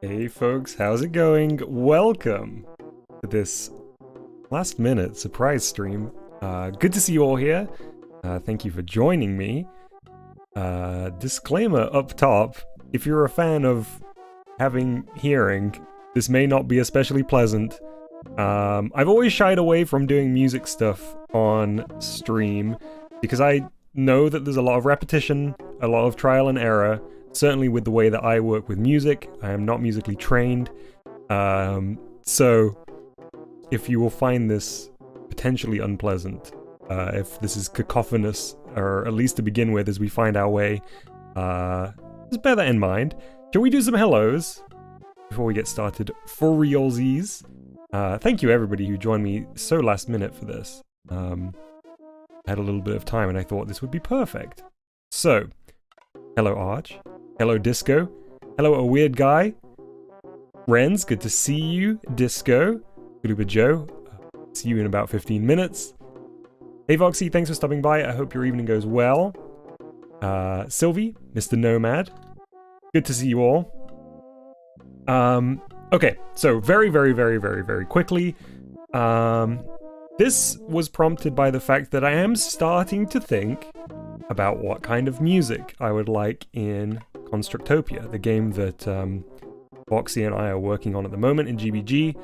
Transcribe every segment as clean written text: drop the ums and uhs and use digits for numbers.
Hey folks, how's it going? Welcome to this last minute surprise stream. Good to see you all here. Thank you for joining me. Disclaimer up top, if you're a fan of having hearing, this may not be especially pleasant. I've always shied away from doing music stuff on stream because I know that there's a lot of repetition, a lot of trial and error. Certainly with the way that I work with music, I am not musically trained. So if you will find this potentially unpleasant, if this is cacophonous, or at least to begin with as we find our way, just bear that in mind. Shall we do some hellos before we get started for realsies? Thank you everybody who joined me so last minute for this. I had a little bit of time and I thought this would be perfect. So, hello Arch. Hello Disco. Hello A Weird Guy. Renz, good to see you. Disco, Galuba Joe, see you in about 15 minutes. Hey Voxy, thanks for stopping by. I hope your evening goes well. Sylvie, Mr. Nomad, good to see you all. Okay, so very quickly. This was prompted by the fact that I am starting to think about what kind of music I would like in Constructopia, the game that Voxy and I are working on at the moment in GBG.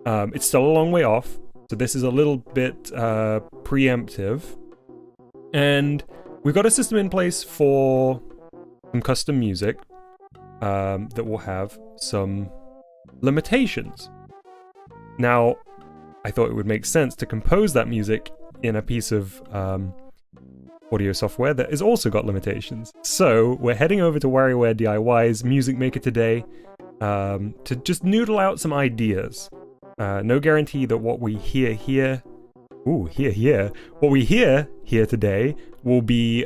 It's still a long way off, so this is a little bit preemptive. And we've got a system in place for some custom music that will have some limitations. Now, I thought it would make sense to compose that music in a piece of audio software that has also got limitations. So we're heading over to WarioWare D.I.Y's music maker today to just noodle out some ideas. No guarantee that what we hear here, what we hear here today will be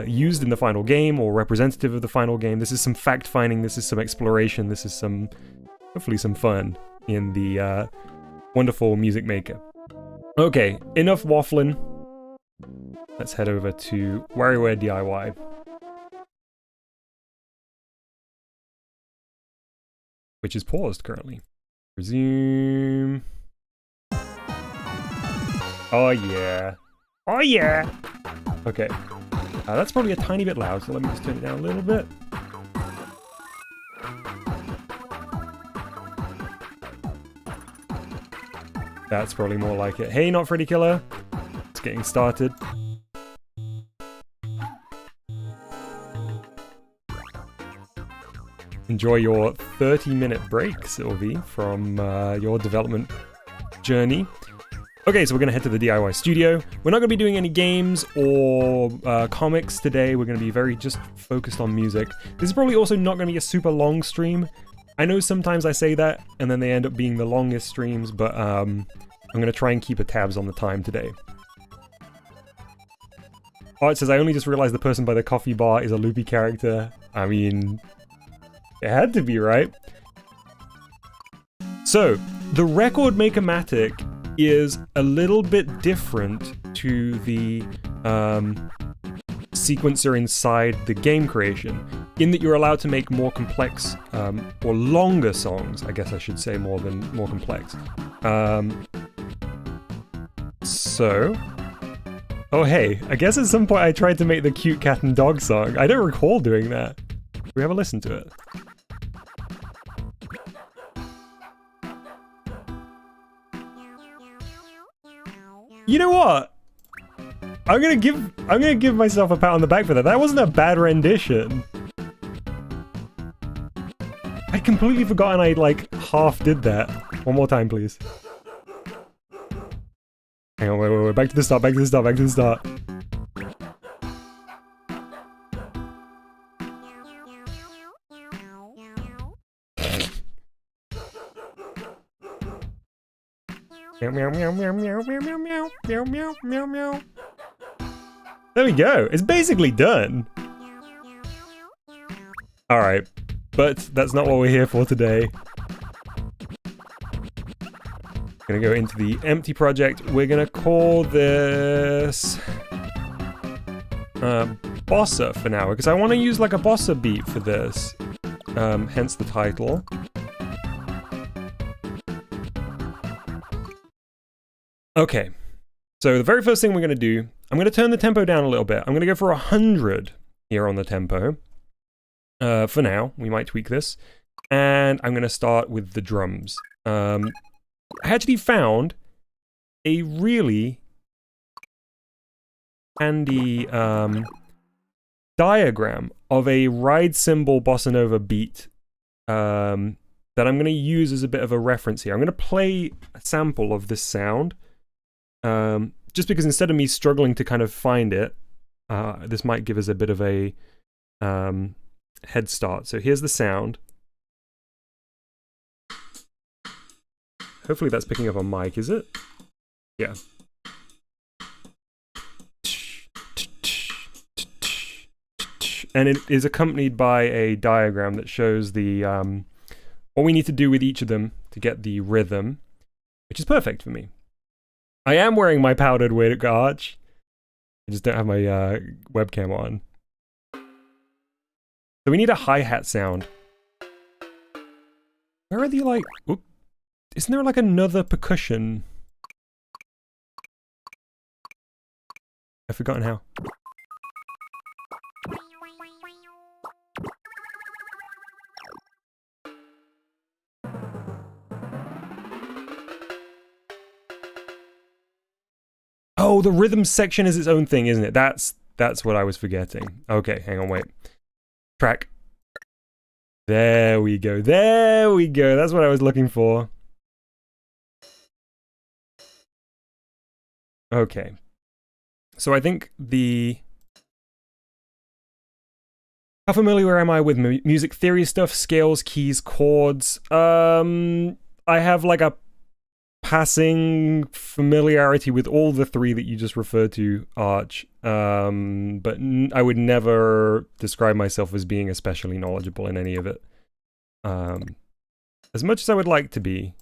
used in the final game or representative of the final game. This is some fact-finding, this is some exploration, this is some, hopefully some fun in the wonderful music maker. Okay, enough waffling. Let's head over to WarioWare D.I.Y. Which is paused currently. Resume. Oh yeah. Oh yeah! Okay. That's probably a tiny bit loud, so let me just turn it down a little bit. That's probably more like it. Hey, not Freddy Killer. It's getting started. Enjoy your 30-minute break, Sylvie, from your development journey. Okay, so we're going to head to the DIY studio. We're not going to be doing any games or comics today. We're going to be very just focused on music. This is probably also not going to be a super long stream. I know sometimes I say that, and then they end up being the longest streams, but I'm going to try and keep a tabs on the time today. Oh, it says, I only just realized the person by the coffee bar is a loopy character. I mean, it had to be, right? So, the Record Maker-matic is a little bit different to the sequencer inside the game creation, in that you're allowed to make more complex or longer songs, I guess I should say, more complex. Oh hey, I guess at some point I tried to make the cute cat and dog song. I don't recall doing that. We have a listen to it. You know what? I'm gonna give myself a pat on the back for that. That wasn't a bad rendition. I'd completely forgotten I like half did that. One more time, please. Hang on, wait, back to the start, back to the start, back to the start. Meow, meow, meow, meow, meow, meow, meow, meow, meow, meow, meow, meow. There we go. It's basically done. Alright, but that's not what we're here for today. Gonna go into the empty project. We're gonna call this Bossa for now, because I want to use like a Bossa beat for this. Hence the title. Okay, so the very first thing we're going to do, I'm going to turn the tempo down a little bit. I'm going to go for 100 here on the tempo. For now, we might tweak this. And I'm going to start with the drums. I actually found a really handy diagram of a ride cymbal Bossa Nova beat that I'm going to use as a bit of a reference here. I'm going to play a sample of this sound. Just because instead of me struggling to kind of find it, this might give us a bit of a head start. So here's the sound. Hopefully that's picking up on mic, is it? Yeah. and it is accompanied by a diagram that shows the what we need to do with each of them to get the rhythm, which is perfect for me. I am wearing my powdered wig arch. I just don't have my webcam on. So we need a hi-hat sound. Where are the, like... Oop, isn't there, like, another percussion? I've forgotten how. Oh, the rhythm section is its own thing, isn't it? That's what I was forgetting. Okay, hang on, wait. Track. There we go. There we go. That's what I was looking for. Okay. So I think the... How familiar am I with music theory stuff? Scales, keys, chords? I have like a passing familiarity with all the three that you just referred to, Arch. But I would never describe myself as being especially knowledgeable in any of it. As much as I would like to be.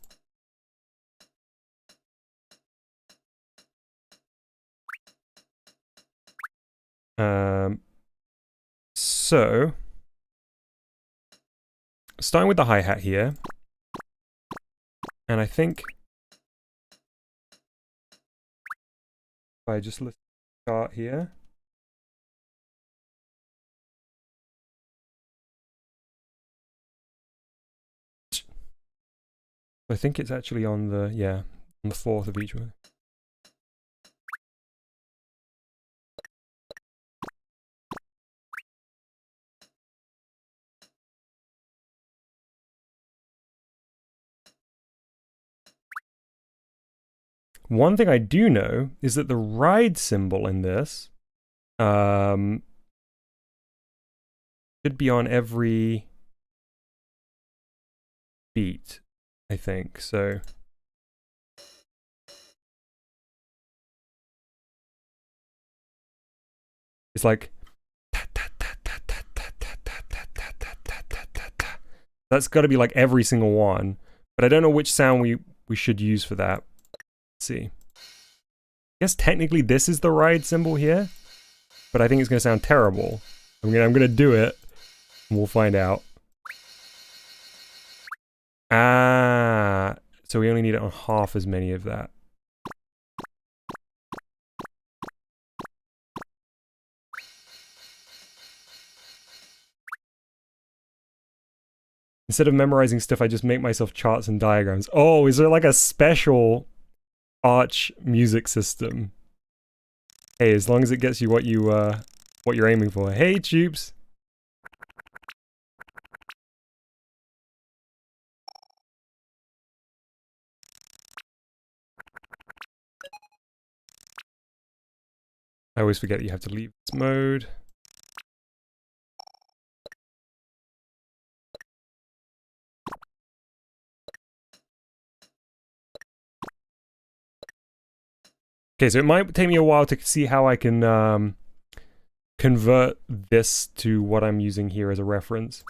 So, starting with the hi-hat here, and I think if I just start here. I think it's actually on the, yeah, on the fourth of each one. One thing I do know is that the ride cymbal in this should be on every beat, I think, so... It's like... That's got to be like every single one, but I don't know which sound we should use for that. See. I guess technically this is the ride cymbal here, but I think it's going to sound terrible. I'm gonna do it, and we'll find out. Ah, so we only need it on half as many of that. Instead of memorizing stuff, I just make myself charts and diagrams. Oh, is there like a special Arch music system? Hey, as long as it gets you what you're aiming for. Hey, Tubes. I always forget that you have to leave this mode. Okay, so it might take me a while to see how I can convert this to what I'm using here as a reference.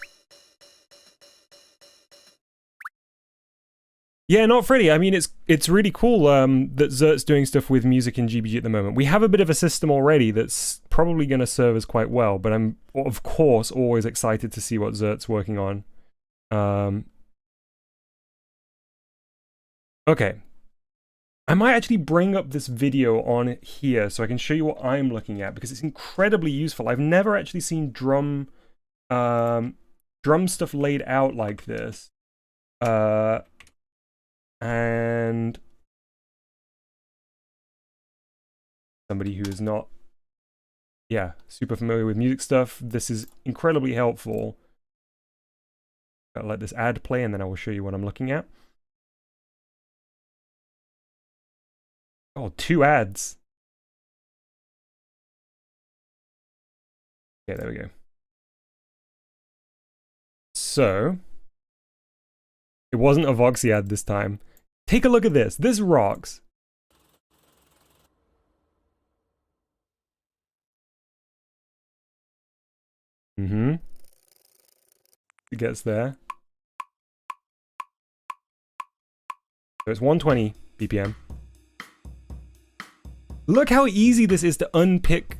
Yeah, not Freddy. I mean, it's really cool that Zert's doing stuff with music in GBG at the moment. We have a bit of a system already that's probably going to serve us quite well, but I'm, of course, always excited to see what Zert's working on. Okay. I might actually bring up this video on here so I can show you what I'm looking at, because it's incredibly useful. I've never actually seen drum stuff laid out like this. And somebody who is not, yeah, super familiar with music stuff, this is incredibly helpful. I'll let this ad play and then I will show you what I'm looking at. Oh, 2 ads. Okay, there we go. So, it wasn't a Voxy ad this time. Take a look at this. This rocks. Mm-hmm. It gets there. So it's 120 BPM. Look how easy this is to unpick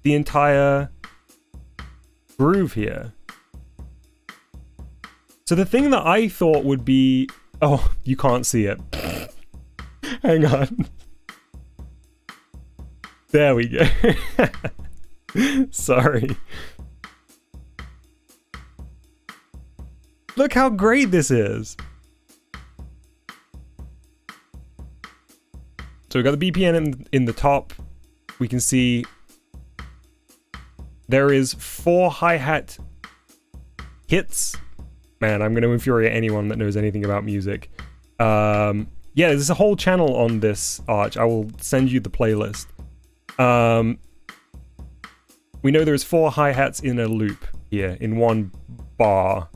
the entire groove here. So the thing that I thought would be... Oh, you can't see it. Hang on. There we go. Sorry. Look how great this is. So we've got the BPM in the top. We can see there is 4 hi-hat hits. Man, I'm going to infuriate anyone that knows anything about music. Yeah, there's a whole channel on this, Arch. I will send you the playlist. We know there's 4 hi-hats in a loop here, in one bar.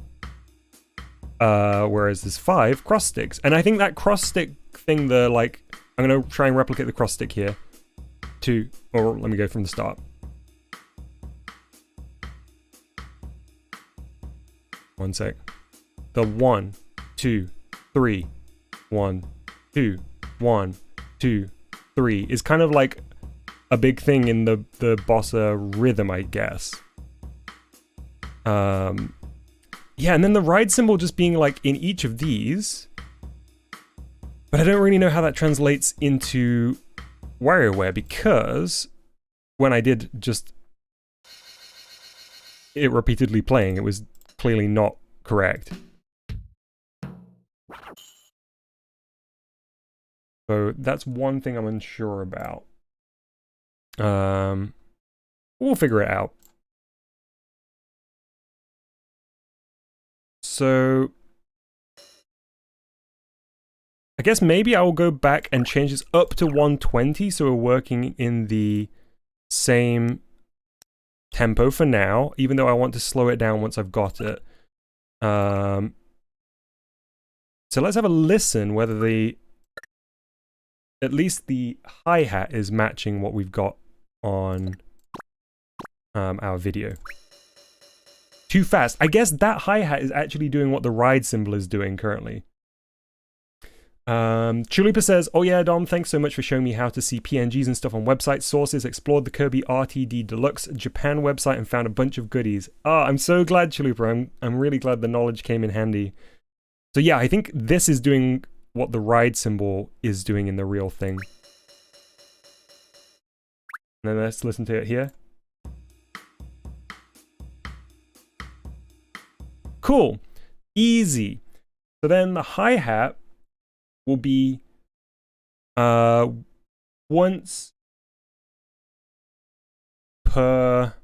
Whereas there's 5 cross sticks. And I think that cross stick thing, I'm going to try and replicate the cross stick here. Or let me go from the start. One sec. The 1, 2, 3, 1, 2, 1, 2, 3 is kind of like a big thing in the bossa rhythm, I guess. Yeah, and then the ride cymbal just being like in each of these. But I don't really know how that translates into WarioWare, because when I did just it repeatedly playing, it was clearly not correct. So that's one thing I'm unsure about. We'll figure it out. So I guess maybe I will go back and change this up to 120, so we're working in the same tempo for now, even though I want to slow it down once I've got it. So let's have a listen whether at least the hi-hat is matching what we've got on our video. Too fast. I guess that hi-hat is actually doing what the ride cymbal is doing currently. Chulipa says, oh yeah, Dom, thanks so much for showing me how to see PNGs and stuff on website sources. Explored the Kirby RTD Deluxe Japan website and found a bunch of goodies. I'm so glad, Chulipa. I'm really glad the knowledge came in handy. So yeah, I think this is doing what the ride cymbal is doing in the real thing. And then let's listen to it here. Cool. Easy. So then the hi-hat will be once per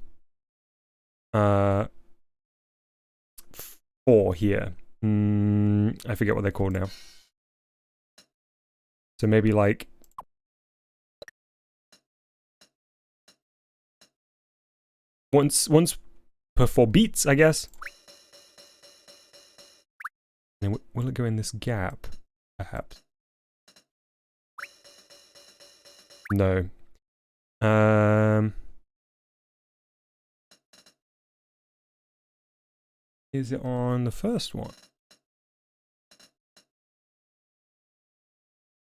4 here. I forget what they're called now. So maybe like once per 4 beats, I guess. And will it go in this gap? Perhaps. No. Is it on the first one? I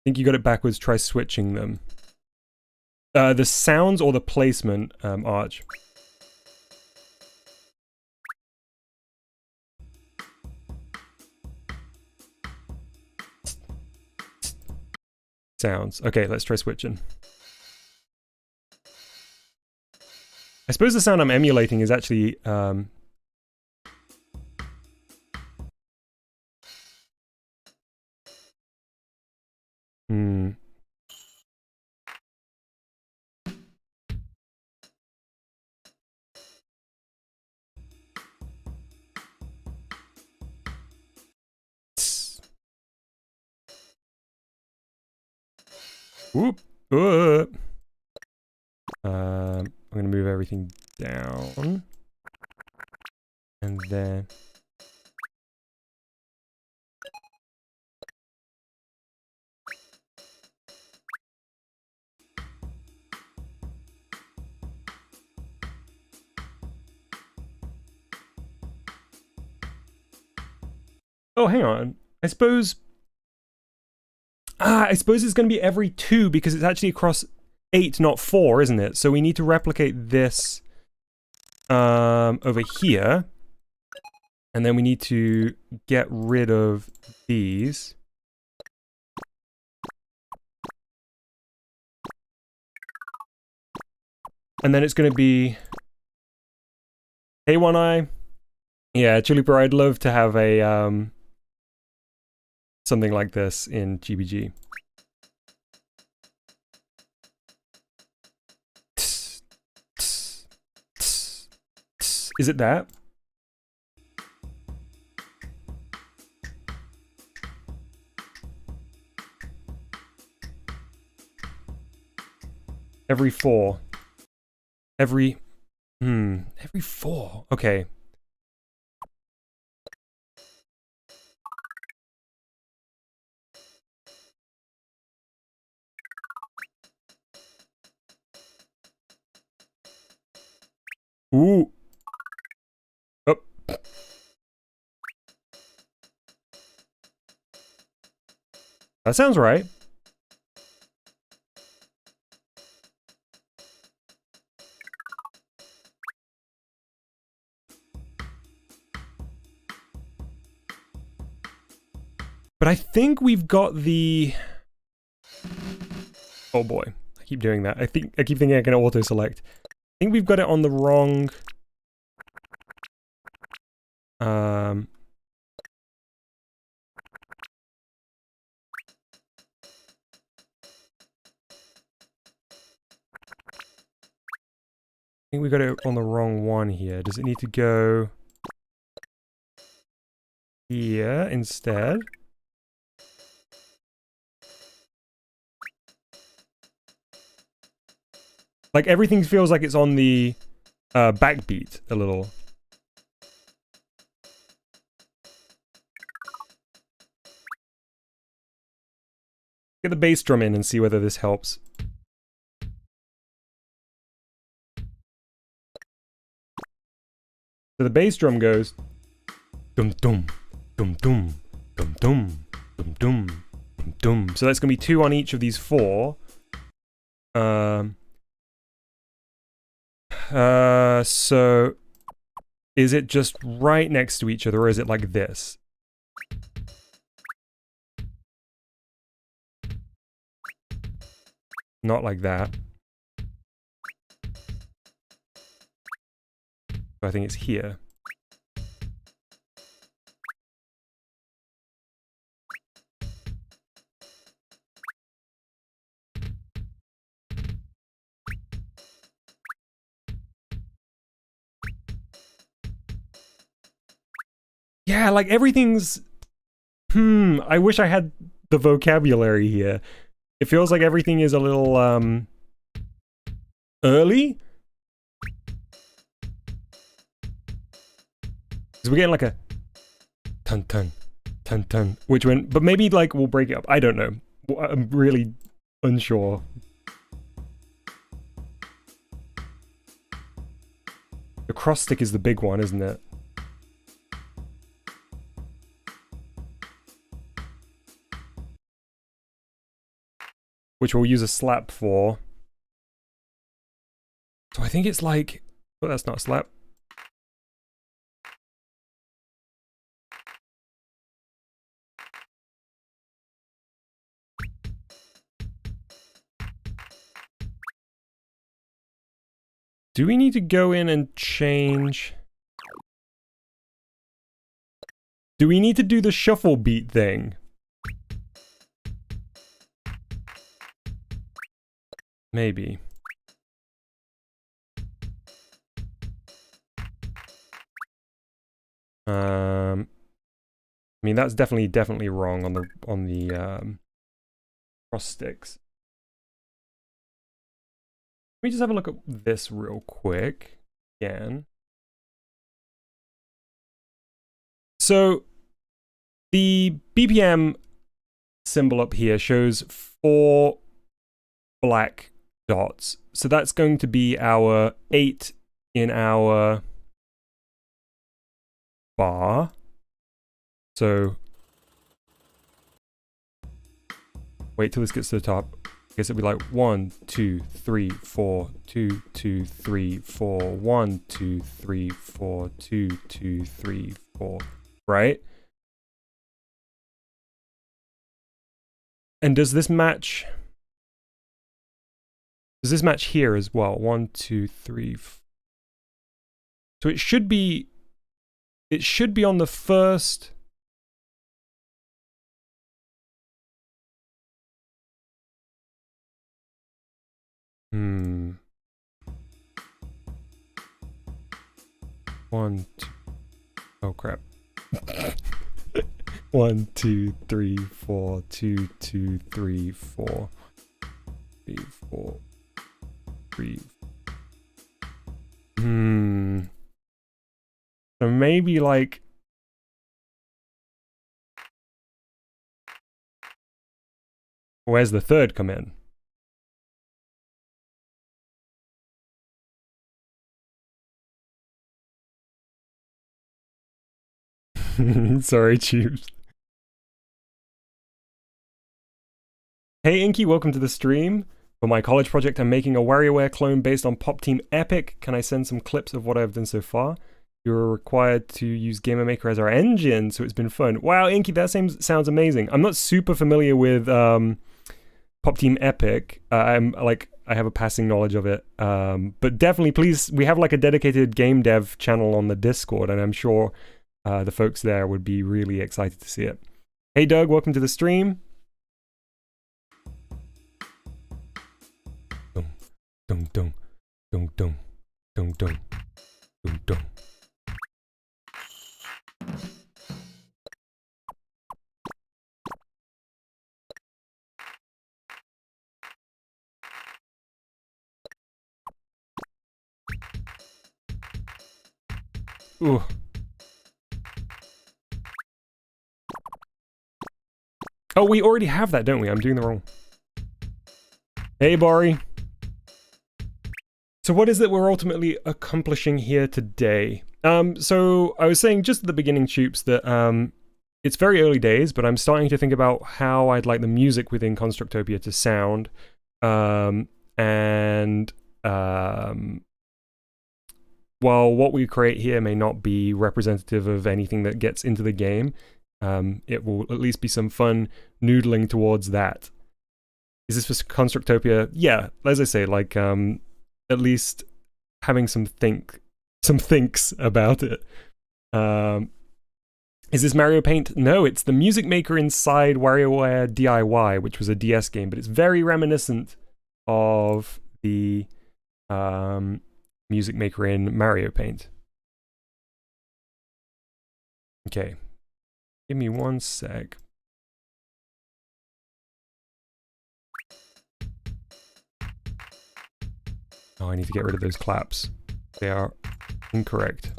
think you got it backwards. Try switching them. The sounds or the placement, Arch? Sounds. Okay, let's try switching. I suppose the sound I'm emulating is actually Whoop. I'm gonna move everything down. And then Oh, hang on. I suppose it's going to be every 2 because it's actually across 8, not 4, isn't it? So we need to replicate this over here. And then we need to get rid of these. And then it's going to be... Hey, One Eye. Yeah, Chuliper, I'd love to have a... something like this in GBG. Is it that? Every 4. Every 4. Okay. Ooh. Oh. That sounds right. But I think we've got the... Oh boy, I keep doing that. I keep thinking I can auto-select. I think we've got it on the wrong... I think we got it on the wrong one here. Does it need to go here instead? Like everything feels like it's on the backbeat a little. Get the bass drum in and see whether this helps. So the bass drum goes dum dum dum dum dum dum dum dum dum dum. So that's gonna be 2 on each of these 4. So is it just right next to each other, or is it like this? Not like that. I think it's here. Yeah, like everything's... I wish I had the vocabulary here. It feels like everything is a little, early? Because we're getting like a... Tun-tun, tun-tun, which went... But maybe, like, we'll break it up. I don't know. I'm really unsure. The cross stick is the big one, isn't it? Which we'll use a slap for. So I think it's like... Oh, that's not a slap. Do we need to go in and change... Do we need to do the shuffle beat thing? Maybe. I mean that's definitely wrong on the cross sticks. Let me just have a look at this real quick again. So the BPM symbol up here shows 4 black dots. So that's going to be our 8 in our bar. So Wait till this gets to the top. I guess it'll be like 1, 2, 3, 4, 2, 2, 3, 4, 1, 2, 3, 4, 2, 2, 3, 4. Right? And does this match? Does this match here as well? 1, 2, 3. So it should be. It should be on the first. Hmm. 1, 2. Oh crap. 1, 2, 3, 4, 2, 2, 3, 4, 3, 4, 3. So maybe like. Where's the third come in? Sorry, Tubes. Hey Inky, welcome to the stream. For my college project, I'm making a WarioWare clone based on Pop Team Epic. Can I send some clips of what I've done so far? You're required to use Gamer Maker as our engine, so it's been fun. Wow, Inky, that sounds amazing. I'm not super familiar with Pop Team Epic. I have a passing knowledge of it. But definitely, please, we have like a dedicated game dev channel on the Discord, and I'm sure the folks there would be really excited to see it. Hey Doug, welcome to the stream. Dum dum dum dum dum dum dum dum. Ooh. Oh, we already have that, don't we? I'm doing the wrong. Hey, Bari. So what is it we're ultimately accomplishing here today? So I was saying just at the beginning, Choops, that it's very early days, but I'm starting to think about how I'd like the music within Constructopia to sound. While what we create here may not be representative of anything that gets into the game, it will at least be some fun noodling towards that. Is this for Constructopia? Yeah, as I say, like at least having some thinks about it. Is this Mario Paint? No, it's the music maker inside WarioWare D.I.Y, which was a DS game, but it's very reminiscent of the music maker in Mario Paint. Okay. Give me one sec. Oh, I need to get rid of those claps. They are incorrect.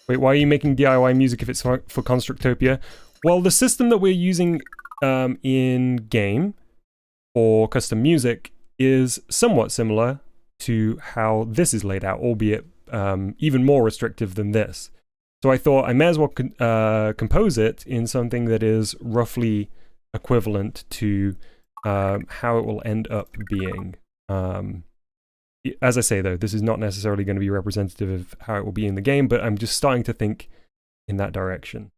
Wait, why are you making DIY music if it's for Constructopia? Well, the system that we're using in game for custom music is somewhat similar to how this is laid out, albeit even more restrictive than this. So I thought I may as well compose it in something that is roughly equivalent to how it will end up being. As I say, though, this is not necessarily going to be representative of how it will be in the game, but I'm just starting to think in that direction.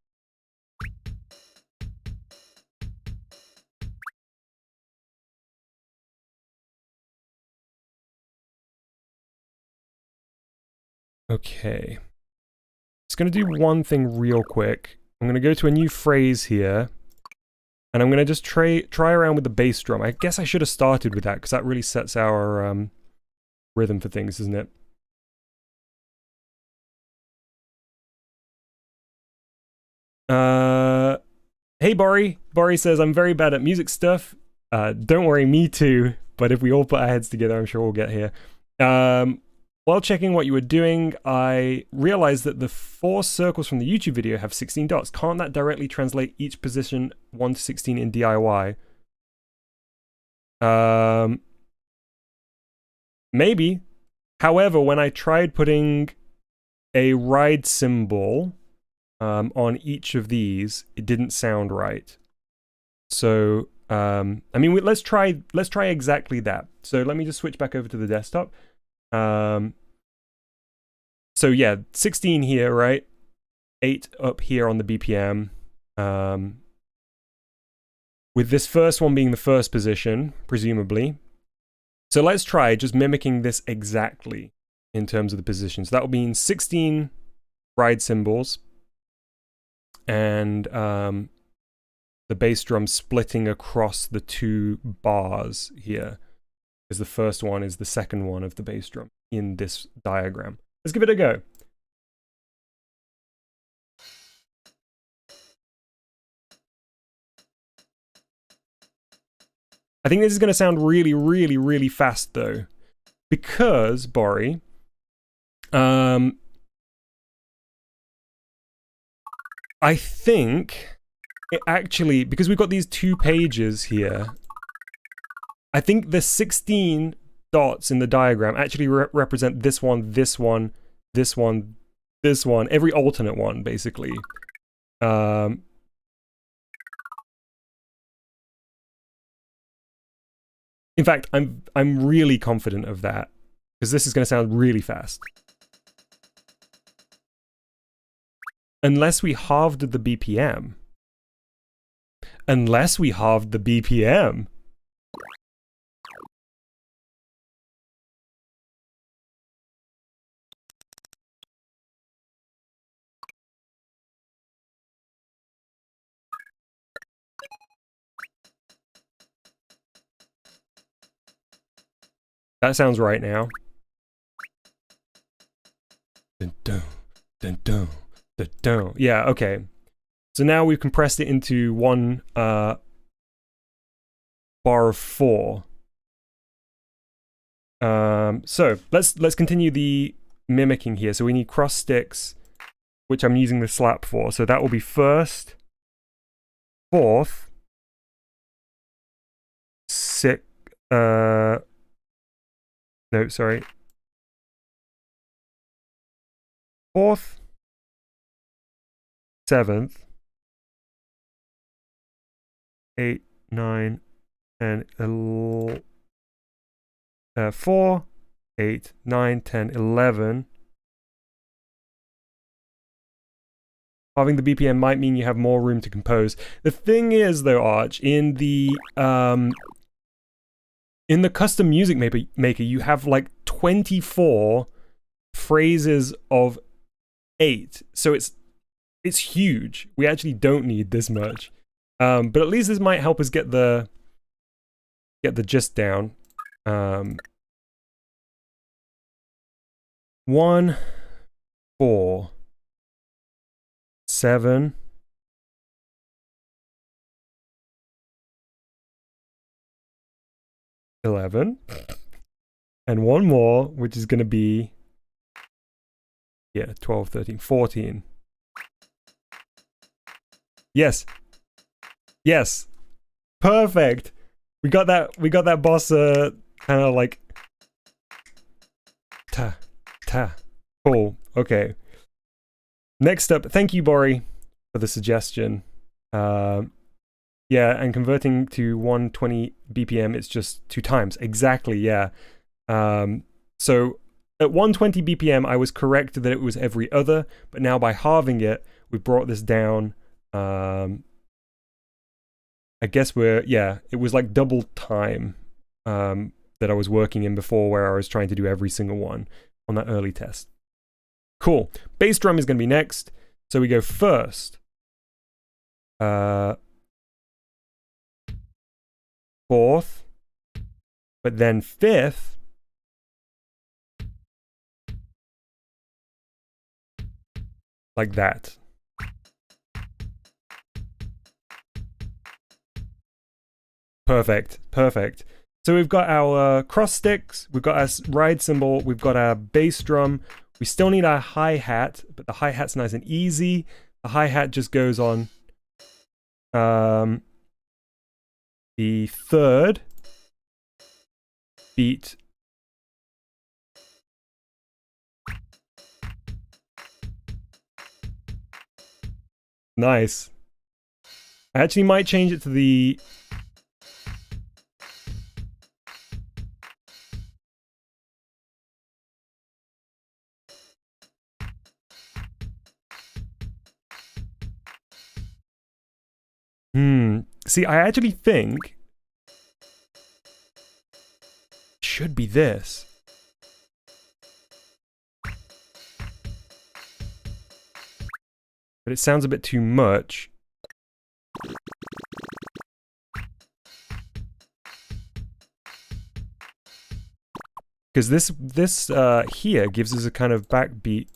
Okay. Just going to do one thing real quick. I'm going to go to a new phrase here, and I'm going to just try around with the bass drum. I guess I should have started with that, because that really sets our rhythm for things, isn't it? Hey, Bari. Bari says, I'm very bad at music stuff. Don't worry, me too. But if we all put our heads together, I'm sure we'll get here. While checking what you were doing, I realized that the 4 circles from the YouTube video have 16 dots. Can't that directly translate each position 1 to 16 in DIY? Maybe. However, when I tried putting a ride symbol on each of these, it didn't sound right. So, I mean, let's try exactly that. So let me just switch back over to the desktop. So yeah, 16 here, right? 8 up here on the BPM. With this first one being the first position, presumably. So let's try just mimicking this exactly in terms of the positions. That will mean 16 ride cymbals and the bass drum splitting across the 2 bars here. Because the first one is the second one of the bass drum in this diagram. Let's give it a go. I think this is going to sound really, really, really fast though. Because, Bori, I think it actually, because we've got these 2 pages here, I think the 16 dots in the diagram actually represent this one, this one, this one, this one, every alternate one, basically. In fact, I'm really confident of that, because this is going to sound really fast. Unless we halved the BPM. Unless we halved the BPM. That sounds right now. Dun, dun, dun, dun, dun, dun. Yeah, okay. So now we've compressed it into one bar of 4. So let's continue the mimicking here. So we need cross sticks, which I'm using the slap for. So that will be 1st, 4th, 6th, no, sorry. 4th, 7th, 8, 9, and 4, 8, 9, 10, 11. Having the BPM might mean you have more room to compose. The thing is, though, Arch, in the custom music maker, you have like 24 phrases of 8, so it's huge. We actually don't need this much, but at least this might help us get the gist down. 1, 4, 7, 11, and one more, which is going to be 12, 13, 14. Yes. Yes. Perfect. We got that bossa kind of like ta ta. Cool. Okay. Next up, thank you, Bori, for the suggestion. Yeah, and converting to 120 BPM, it's just 2 times. Exactly, yeah. So at 120 BPM, I was correct that it was every other, but now by halving it, we brought this down. I guess it was like double time that I was working in before, where I was trying to do every single one on that early test. Cool. Bass drum is going to be next. So we go 1st. 4th. But then 5th. Like that. Perfect. Perfect. So we've got our cross sticks, we've got our ride cymbal, we've got our bass drum. We still need our hi-hat, but the hi-hat's nice and easy. The hi-hat just goes on the 3rd beat. Nice. I actually might change it to the... See, I actually think it should be this. But it sounds a bit too much. Because this here gives us a kind of backbeat.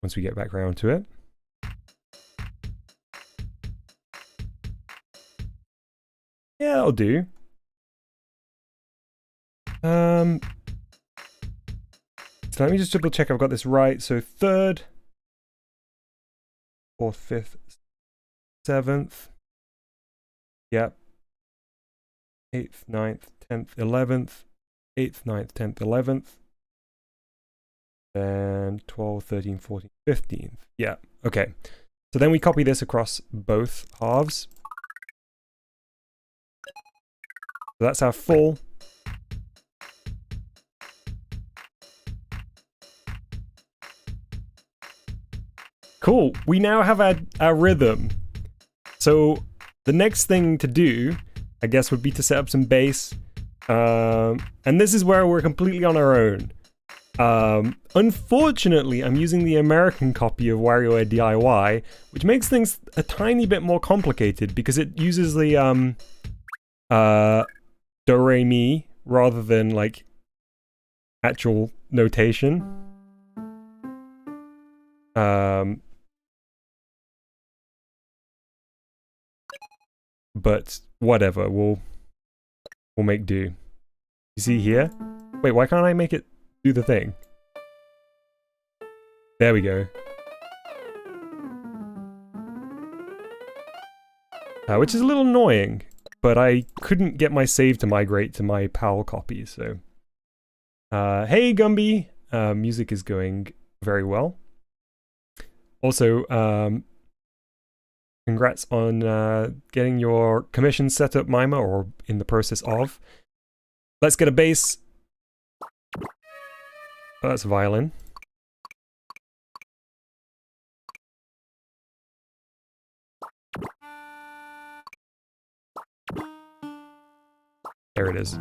Once we get back around to it. Yeah, that'll do. So let me just double check I've got this right. So 3rd, 4th, 5th, 7th. Yep. 8th, 9th, 10th, 11th. 8th, 9th, 10th, 11th. Then 12th, 13th, 14th, 15th. Yeah, okay. So then we copy this across both halves. So that's our full. Cool, we now have our rhythm. So the next thing to do, I guess, would be to set up some bass. And this is where we're completely on our own. Unfortunately, I'm using the American copy of WarioWare D.I.Y, which makes things a tiny bit more complicated because it uses the do re mi rather than like actual notation. But whatever, we'll make do. You see here? Wait, why can't I make it do the thing? There we go. Which is a little annoying, but I couldn't get my save to migrate to my PAL copy, so... hey, Gumby! Music is going very well. Also, congrats on getting your commission set up, Mima, or in the process of. Let's get a bass. Oh, that's a violin. There it is.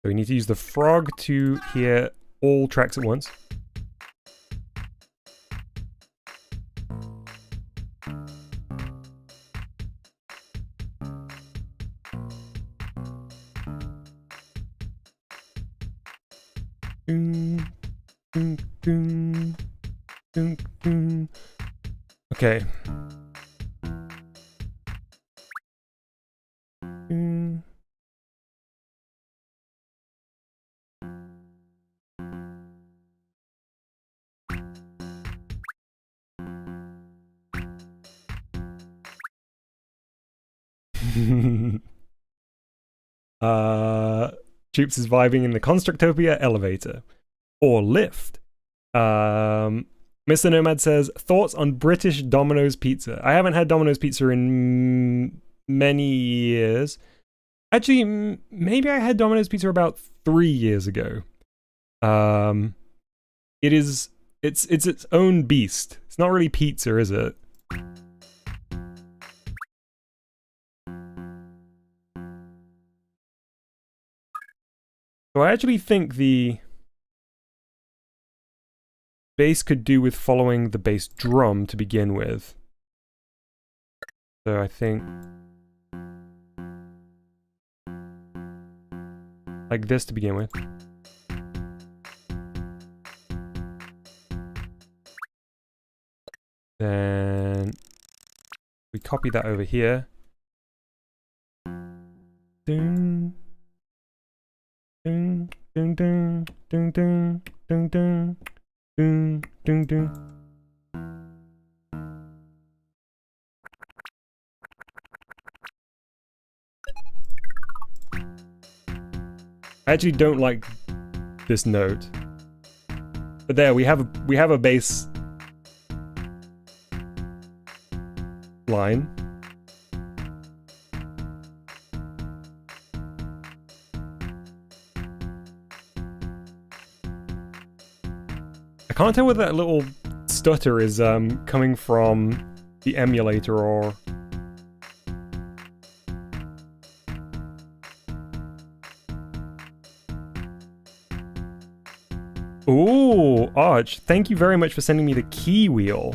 So we need to use the frog to hear all tracks at once. Okay. Troops is vibing in the Constructopia elevator. Or lift. Mr. Nomad says, thoughts on British Domino's pizza? I haven't had Domino's pizza in many years. Actually, maybe I had Domino's pizza about 3 years ago. It's its own beast. It's not really pizza, is it? So I actually think the bass could do with following the bass drum to begin with. So I think... like this to begin with. Then... we copy that over here. Ding. Ding, ding, ding, ding, ding. dun, dun, dun, dun, dun. I actually don't like this note. But there, we have a bass line. I can't tell whether that little stutter is coming from the emulator or... Ooh, Arch, thank you very much for sending me the key wheel.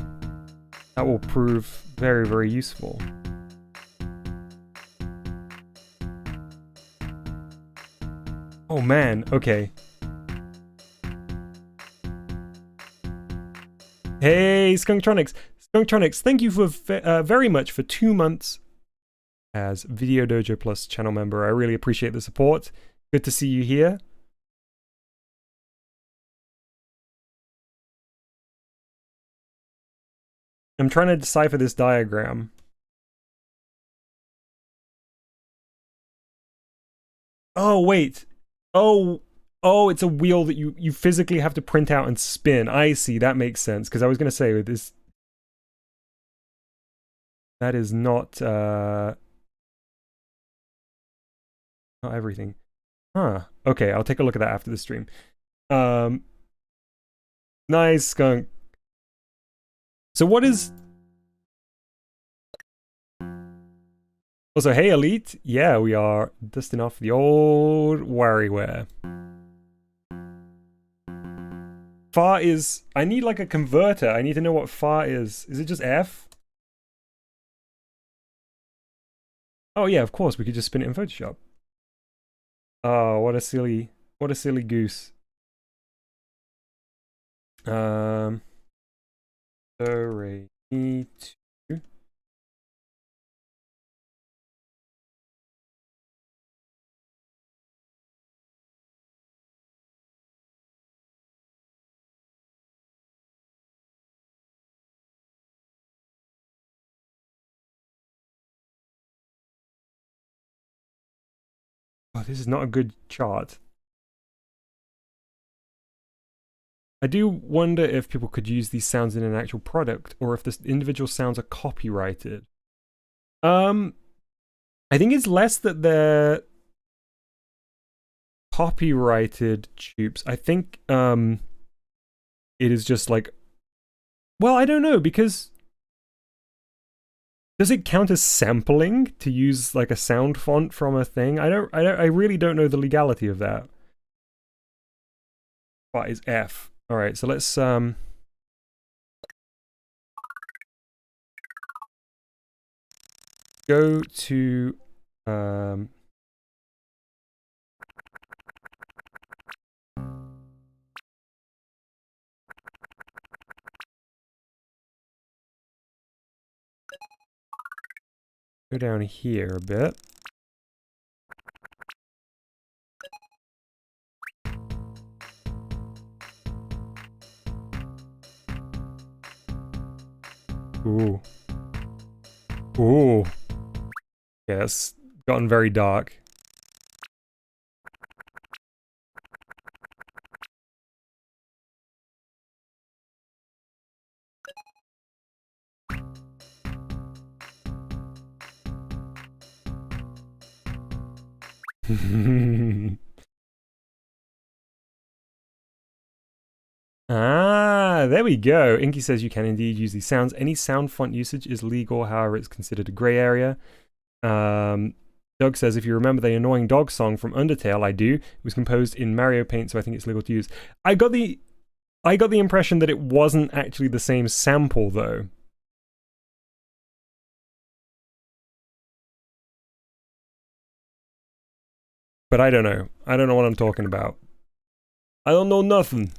That will prove very, very useful. Oh man, okay. Hey, Skunktronics! Skunktronics, thank you for very much for 2 months as VideoDojo Plus channel member. I really appreciate the support. Good to see you here. I'm trying to decipher this diagram. Oh, wait. Oh, it's a wheel that you physically have to print out and spin. I see, that makes sense. Because I was going to say, this... That is not everything. Huh. Okay, I'll take a look at that after the stream. Nice, Skunk. So what is... Also, hey, Elite. Yeah, we are dusting off the old WarioWare. Far is... I need like a converter. I need to know what far is. Is it just F? Oh yeah, of course. We could just spin it in Photoshop. Oh, what a silly goose. Do, re, mi, 2. Oh, this is not a good chart. I do wonder if people could use these sounds in an actual product, or if the individual sounds are copyrighted. I think it's less that they're copyrighted tubes. I think it is just like, well, I don't know, because does it count as sampling to use like a sound font from a thing? I really don't know the legality of that. What is F? All right, so let's go to go down here a bit. Ooh. Ooh. Yeah, it's gotten very dark. Ah, there we go. Inky says you can indeed use these sounds. Any sound font usage is legal, however, it's considered a grey area. Doug says, if you remember the annoying dog song from Undertale, I do. It was composed in Mario Paint, so I think it's legal to use. I got the impression that it wasn't actually the same sample, though. But I don't know. I don't know what I'm talking about. I don't know nothing.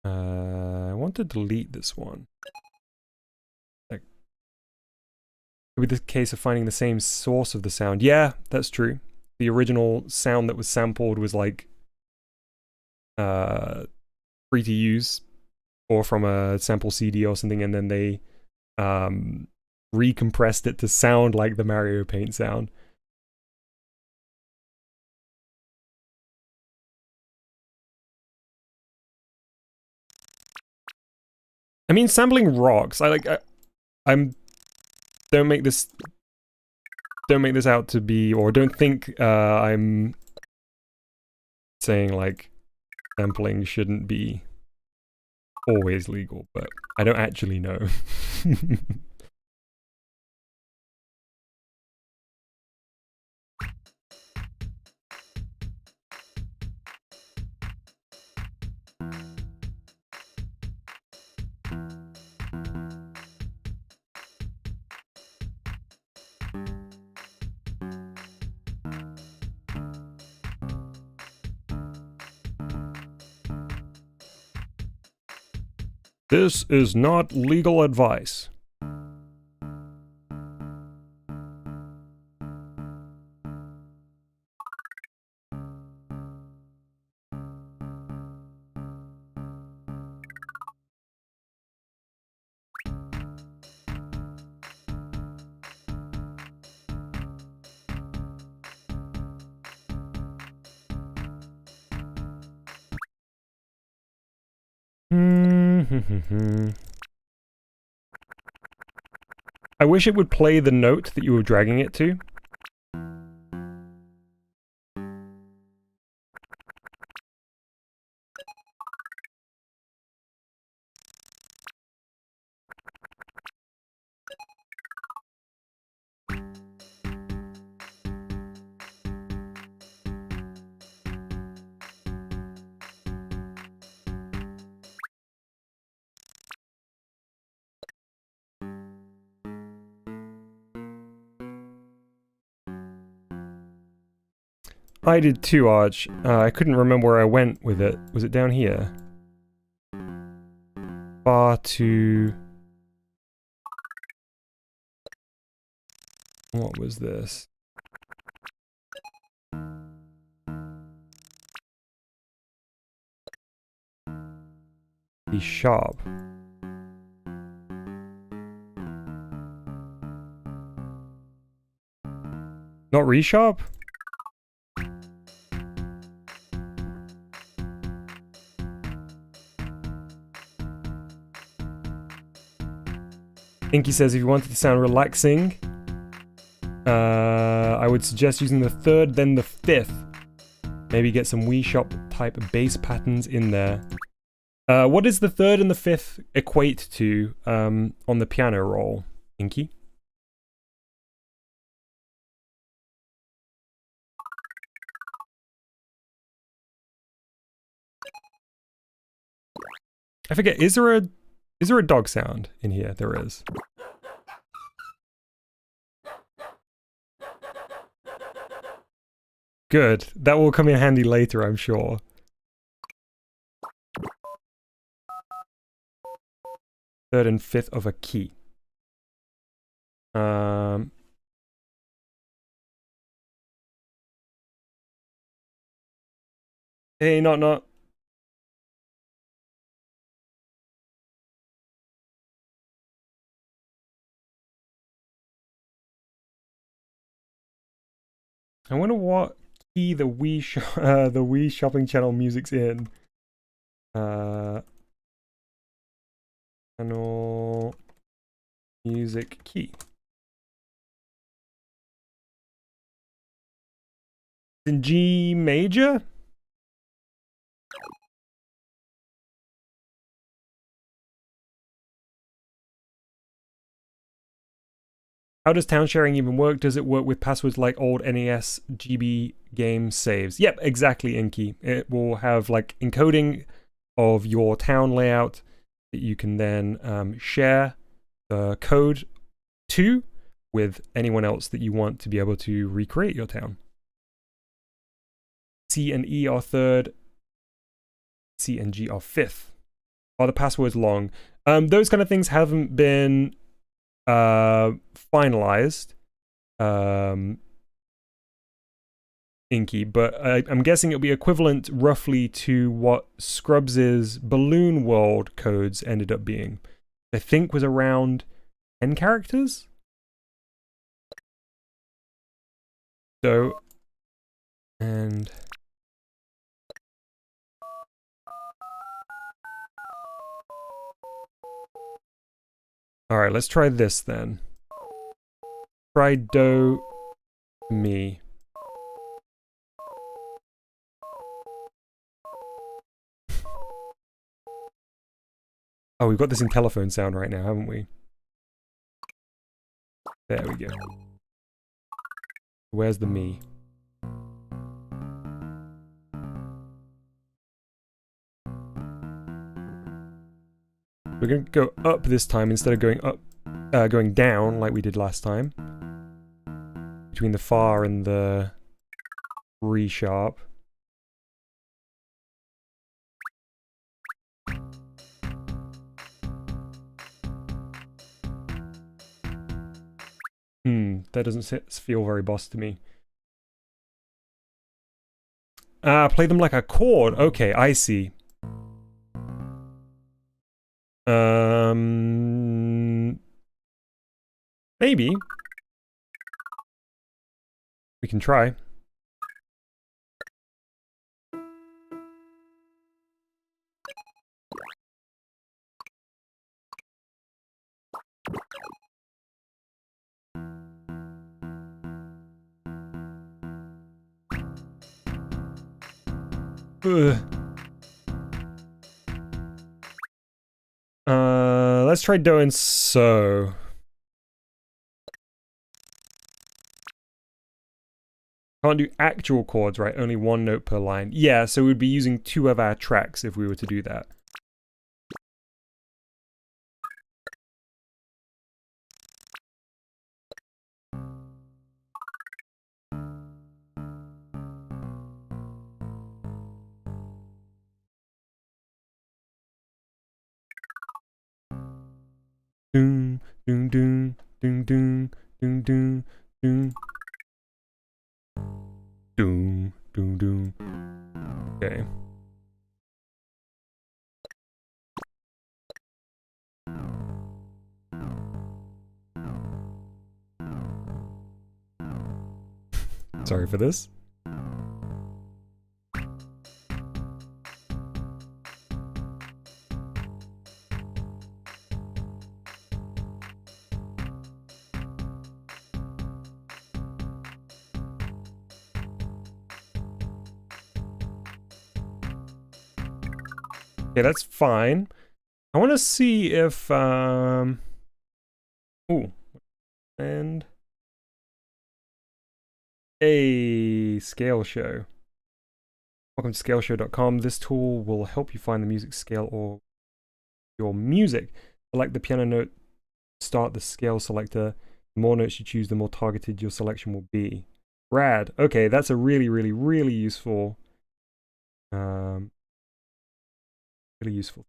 I want to delete this one. Like, Could be the case of finding the same source of the sound. Yeah, that's true. The original sound that was sampled was like free to use, or from a sample CD or something, and then they recompressed it to sound like the Mario Paint sound. I mean, sampling rocks. I'm don't make this out to be, or don't think I'm saying like sampling shouldn't be always legal, but I don't actually know. This is not legal advice. I wish it would play the note that you were dragging it to. I did too, Arch. I couldn't remember where I went with it. Was it down here? Far to... What was this? The sharp. Not resharp? Inky says if you wanted to sound relaxing, I would suggest using the 3rd, then the 5th. Maybe get some Wii Shop type bass patterns in there. What does the 3rd and the 5th equate to on the piano roll, Inky? I forget, is there a dog sound in here? There is. Good. That will come in handy later, I'm sure. Third and 5th of a key. Hey, not. I wonder what key the Wii Shopping Channel music's in. Channel music key. In G major? How does town sharing even work? Does it work with passwords like old NES GB game saves? Yep, exactly, Inky. It will have like encoding of your town layout that you can then share the code to with anyone else that you want to be able to recreate your town. C and E are 3rd. C and G are 5th. Are the passwords long? Those kind of things haven't been finalized. Inky, but I'm guessing it'll be equivalent roughly to what Scrubs' Balloon World codes ended up being. I think was around 10 characters? So, and... Alright, let's try this then. Try Do Mi. Oh, we've got this in telephone sound right now, haven't we? There we go. Where's the Mi? We're going to go up this time instead of going up, going down like we did last time. Between the Fa and the Re sharp. That doesn't feel very boss to me. Play them like a chord. Okay, I see. Maybe. We can try. Let's try doing so. Can't do actual chords, right? Only one note per line. Yeah, so we'd be using 2 of our tracks if we were to do that. Doom, doom, doom, doom, doom, doom, doom, doom. Doom, doom, doom. Okay. Sorry for this. Okay, that's fine. I want to see if, ooh. And... a scale show. Welcome to scaleshow.com. This tool will help you find the music scale or your music. Select the piano note, start the scale selector. The more notes you choose, the more targeted your selection will be. Rad. Okay, that's a really, really, really useful, really useful.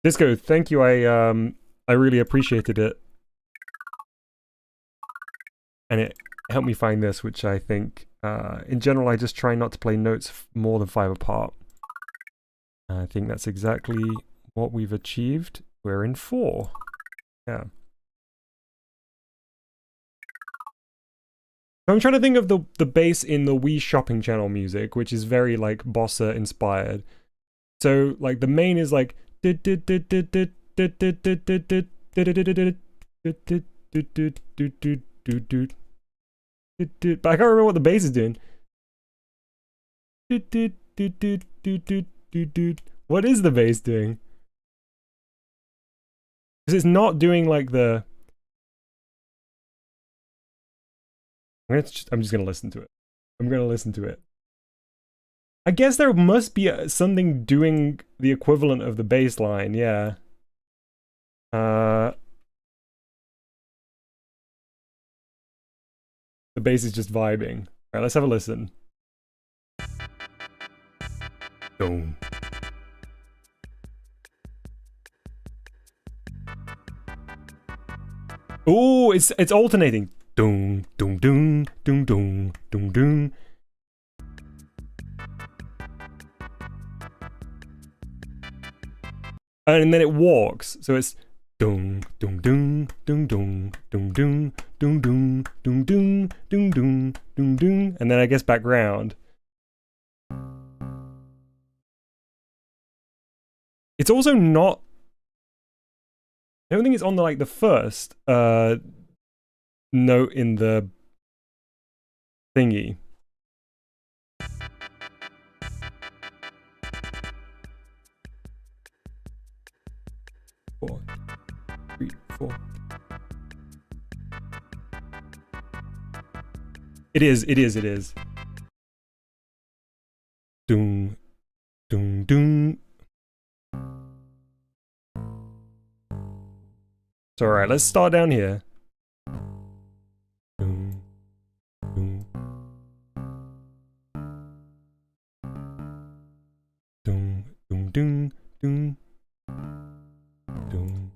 Disco, thank you. I really appreciated it. And it helped me find this, which I think, in general, I just try not to play notes more than 5 apart. I think that's exactly what we've achieved. We're in 4. Yeah. I'm trying to think of the bass in the Wii Shopping Channel music, which is very, like, Bossa inspired. So, like, the main is like... But I can't remember what the bass is doing. What is the bass doing? Because it's not doing like the... I'm just gonna listen to it. I'm gonna listen to it. I guess there must be something doing the equivalent of the bass line, yeah. The bass is just vibing. Alright, let's have a listen. Dun. Ooh, it's alternating. Dun dun dun dun dun dun dun. And then it walks, so it's dun dun dun dun dun dun dun dun dun dun dun dun dun dun dun, and then I guess background. It's also not. I don't think it's on the like the first note in the thingy. 4, 3, 4. It is. Doom, doom, doom. So alright, let's start down here. Doom, doom. Doom, doom, doom, doom. Doom.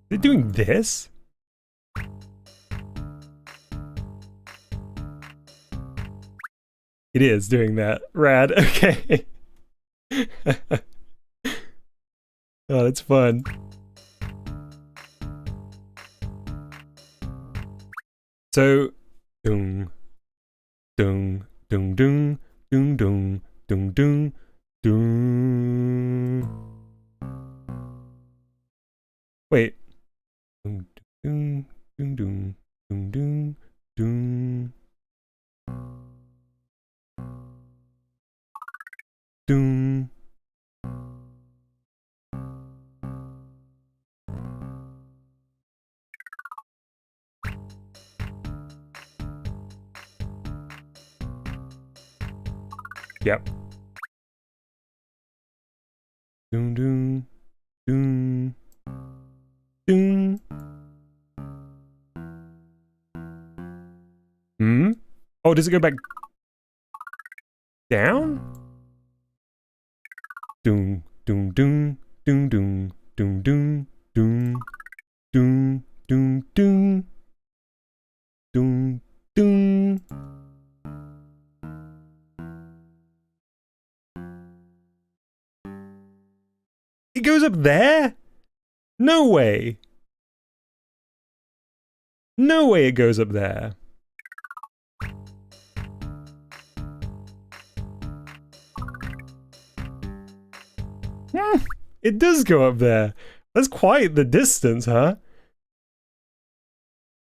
They're doing this? It is doing that. Rad. Okay. Oh, that's fun. So, doom, doom, doom, doom, doom, doom, doom, doom, doom. Wait. Doom, doom, doom, doom, doom, doom, doom. Doom. Yep. Doom, doom, doom, doom. Hmm? Oh, does it go back down? Doom, doom, doom, doom, doom, doom, doom, doom, doom, doom, doom, doom, doom. It goes up there? No way. No way it goes up there. It does go up there. That's quite the distance, huh?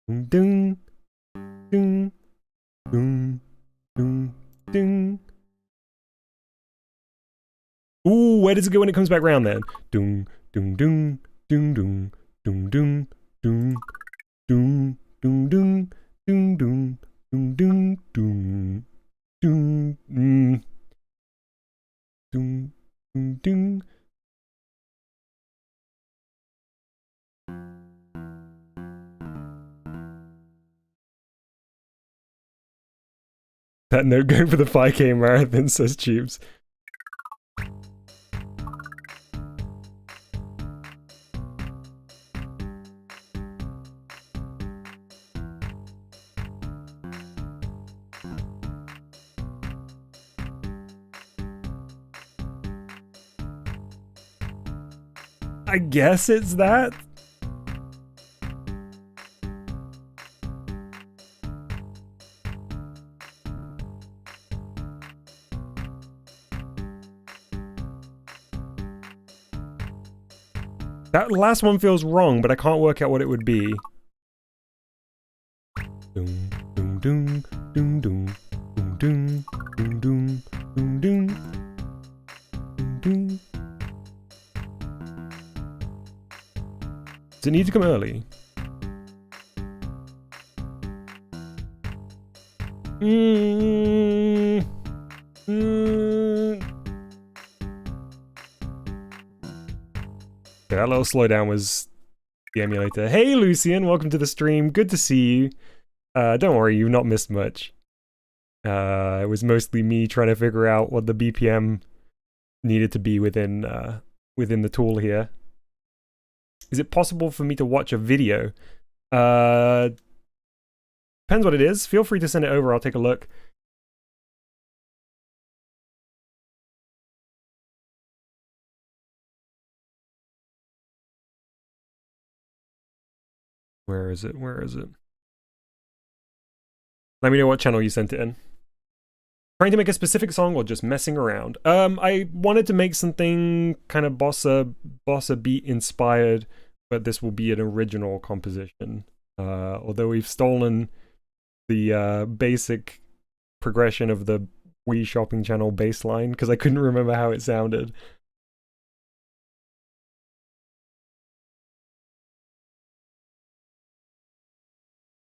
Doom, doom, doom, doom, doom. Ooh, where does it go when it comes back round then? Doom, doom, doom, doom, doom, doom, doom, doom, doom, doom, doom, doom, doom, doom, doom, doom, doom, doom, doom, doom. That note going for the 5K marathon, says Tubes. I guess it's that? That last one feels wrong, but I can't work out what it would be. Doom, doom, doom, doom, doom, doom, doom, doom, doom, doom, doom, doom. Does it need to come early? That little slowdown was the emulator. Hey Lucian, welcome to the stream. Good to see you. Don't worry, you've not missed much. It was mostly me trying to figure out what the BPM needed to be within within the tool here. Is it possible for me to watch a video? Depends what it is. Feel free to send it over. I'll take a look. Where is it? Where is it? Let me know what channel you sent it in. Trying to make a specific song or just messing around? I wanted to make something kind of bossa beat inspired, but this will be an original composition. Although we've stolen the basic progression of the Wii Shopping Channel bass line because I couldn't remember how it sounded.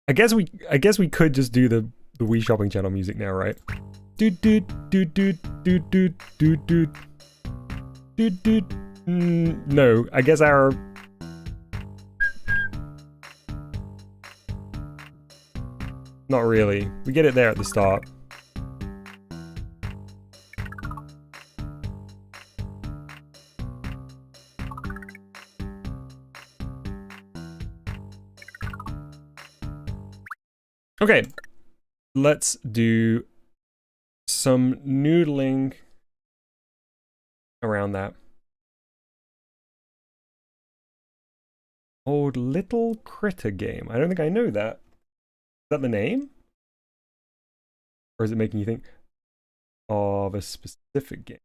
I guess we could just do the Wii Shopping Channel music now, right? No, I guess our... Not really. We get it there at the start. Okay, let's do some noodling around that. Old Little Critter Game. I don't think I know that. Is that the name? Or is it making you think of a specific game?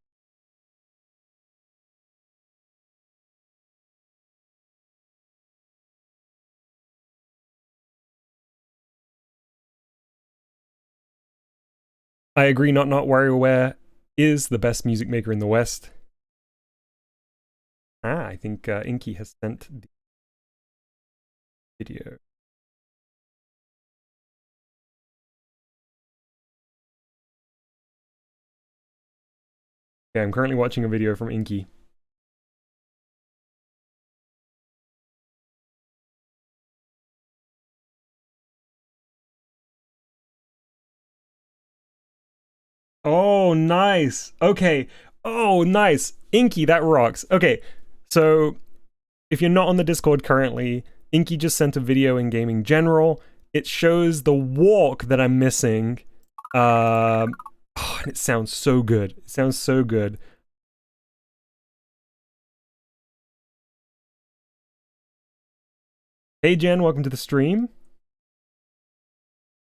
I agree, not WarioWare is the best music maker in the West. Ah, I think Inky has sent the video. Yeah, I'm currently watching a video from Inky. Oh, nice. Okay. Oh, nice. Inky, that rocks. Okay, so if you're not on the Discord currently, Inky just sent a video in Gaming General. It shows the walk that I'm missing. Oh, and it sounds so good. It sounds so good. Hey Jen, welcome to the stream.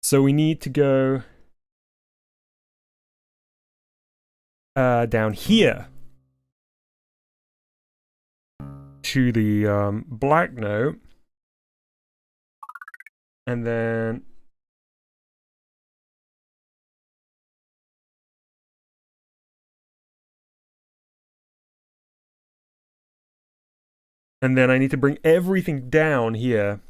So we need to go down here to the black note, and then I need to bring everything down here.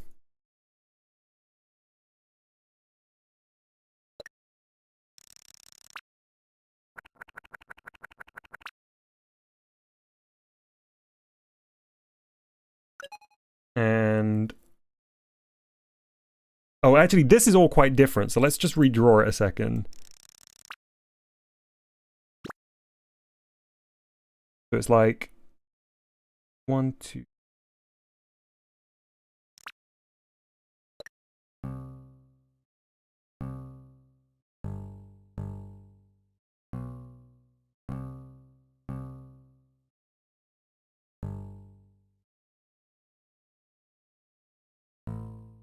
And oh, actually, this is all quite different, so let's just redraw it a second. So it's like 1, 2.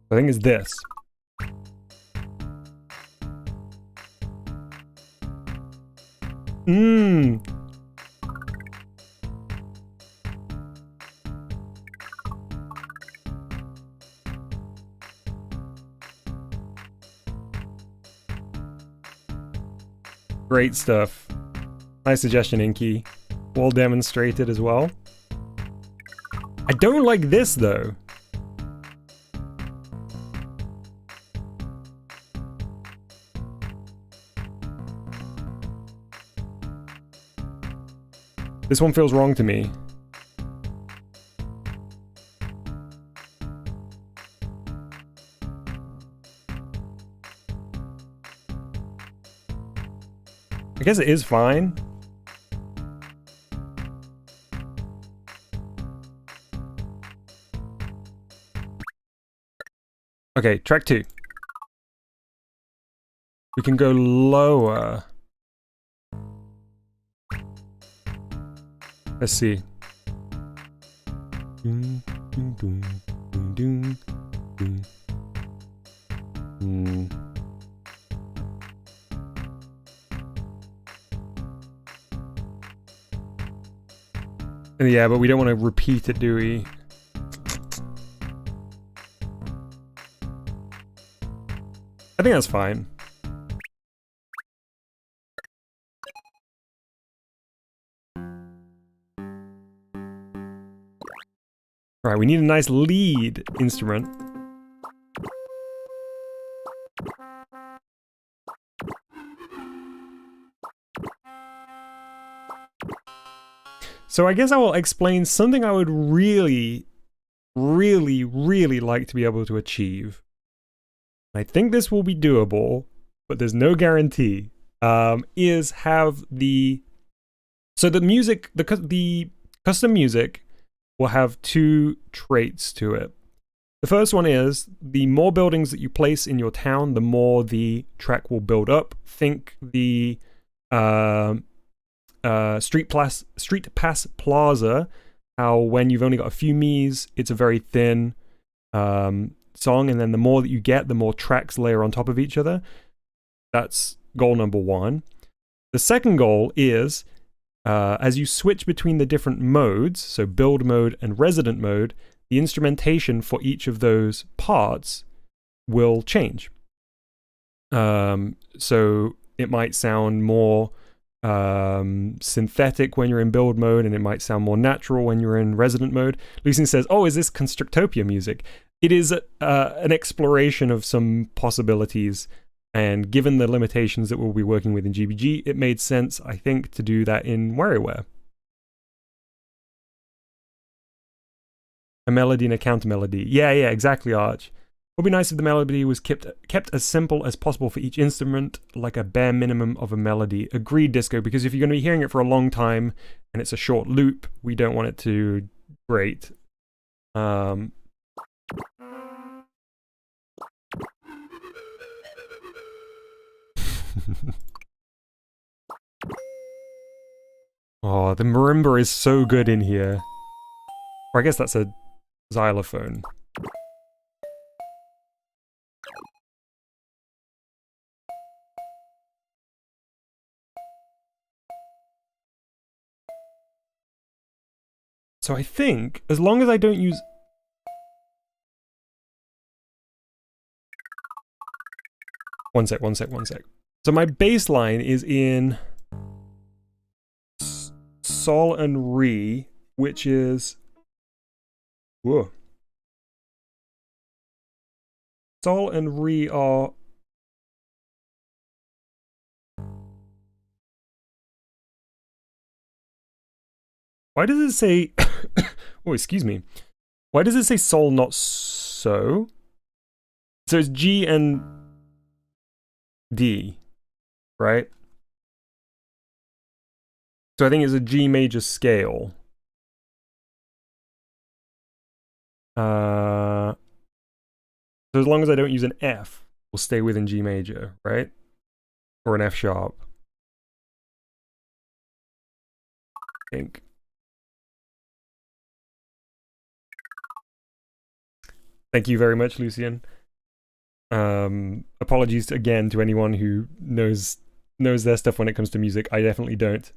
I think it's this. Great stuff. Nice suggestion, Inky. Well demonstrated as well. I don't like this, though. This one feels wrong to me. I guess it is fine. Okay, track 2. We can go lower. Let's see. Yeah, but we don't want to repeat it, do we? I think that's fine. Alright, we need a nice lead instrument. So I guess I will explain something I would really, really, really like to be able to achieve. I think this will be doable, but there's no guarantee. Is have the... So the music, the custom music will have 2 traits to it. The first one is, the more buildings that you place in your town, the more the track will build up. Think the Street Pass Plaza, how when you've only got a few Miis, it's a very thin song, and then the more that you get, the more tracks layer on top of each other. That's goal number 1. The second goal is, as you switch between the different modes, so build mode and resident mode, the instrumentation for each of those parts will change. So it might sound more synthetic when you're in build mode, and it might sound more natural when you're in resident mode. Lucian says, oh, is this Constructopia music? It is an exploration of some possibilities, and given the limitations that we'll be working with in GBG, it made sense, I think, to do that in WarioWare. A melody and a counter melody. Yeah, exactly, Arch. It would be nice if the melody was kept as simple as possible for each instrument, like a bare minimum of a melody. Agreed, Disco, because if you're going to be hearing it for a long time and it's a short loop, we don't want it to grate. Oh, the marimba is so good in here. Or I guess that's a xylophone. So I think, as long as I don't use... One sec. So my bass line is in Sol and Re, which is... Whoa. Sol and Re are... Why does it say... oh, excuse me. Why does it say Sol, not So? So it's G and D, right? So I think it's a G major scale. So as long as I don't use an F, we'll stay within G major, right? Or an F sharp. I think. Thank you very much, Lucian. Apologies again to anyone who knows their stuff when it comes to music. I definitely don't.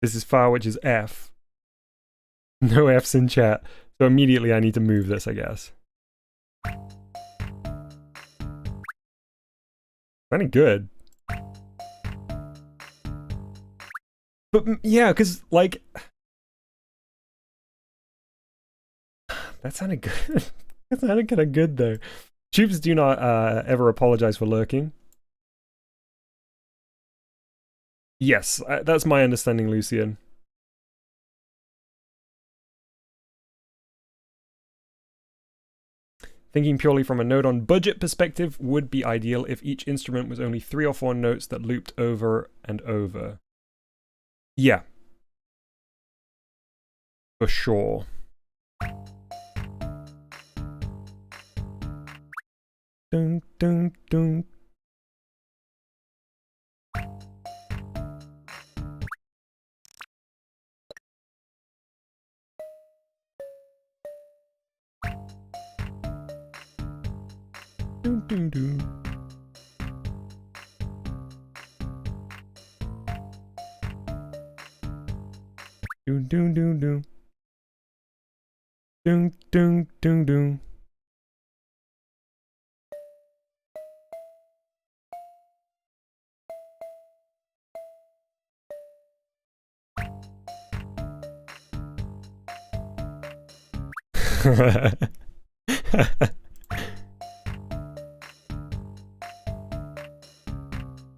This is far, which is F. No Fs in chat. So immediately I need to move this, I guess. Kinda good. But yeah, because, like... That sounded good. That sounded kind of good, though. Troops do not ever apologize for lurking. Yes, that's my understanding, Lucian. Thinking purely from a note on budget perspective would be ideal if each instrument was only 3 or 4 notes that looped over and over. Yeah. For sure. Dun, dun, dun. Dun, dun, dun. Dun, dun, dun, dun. Dun, dun, dun, dun.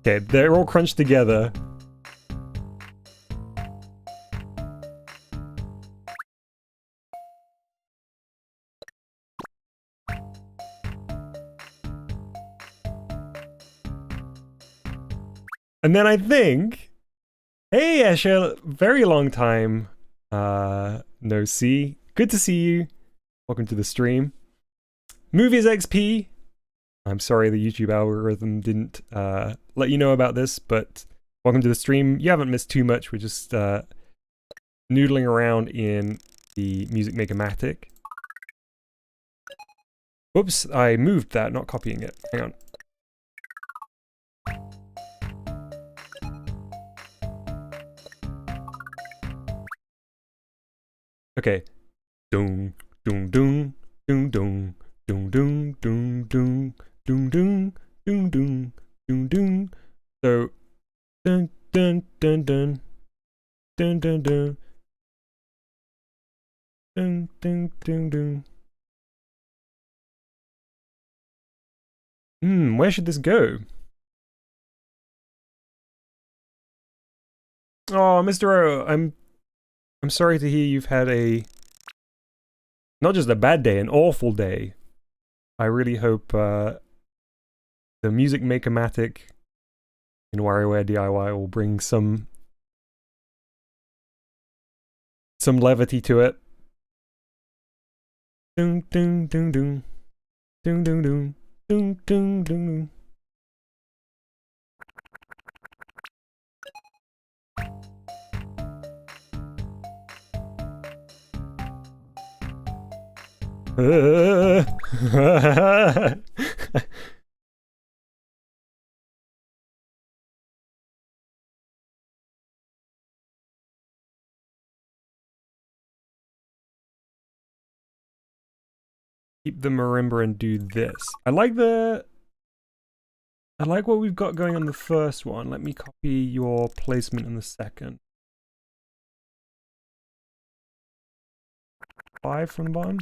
Okay, they're all crunched together. And then I think, hey Esha, very long time no see. Good to see you. Welcome to the stream. Movies XP. I'm sorry the YouTube algorithm didn't let you know about this, but welcome to the stream. You haven't missed too much. We're just noodling around in the Music Maker-matic. Whoops, I moved that, not copying it. Hang on. Okay. Doom, doom, doom, doom, doom, doom, doom, doom, doom, doom, doom, doom, doom, doom, doom. So, dun, dun, dun, dun, dun, dun, dun, dun, dun, dun, dun. Where should this go? Oh, Mr. O, I'm sorry to hear you've had not just a bad day, an awful day. I really hope the Music Maker-matic in WarioWare D.I.Y will bring some levity to it. Ding ding ding ding ding ding ding ding ding ding. Keep the marimba and do this. I like what we've got going on the first one. Let me copy your placement in the second. 5 from the bottom.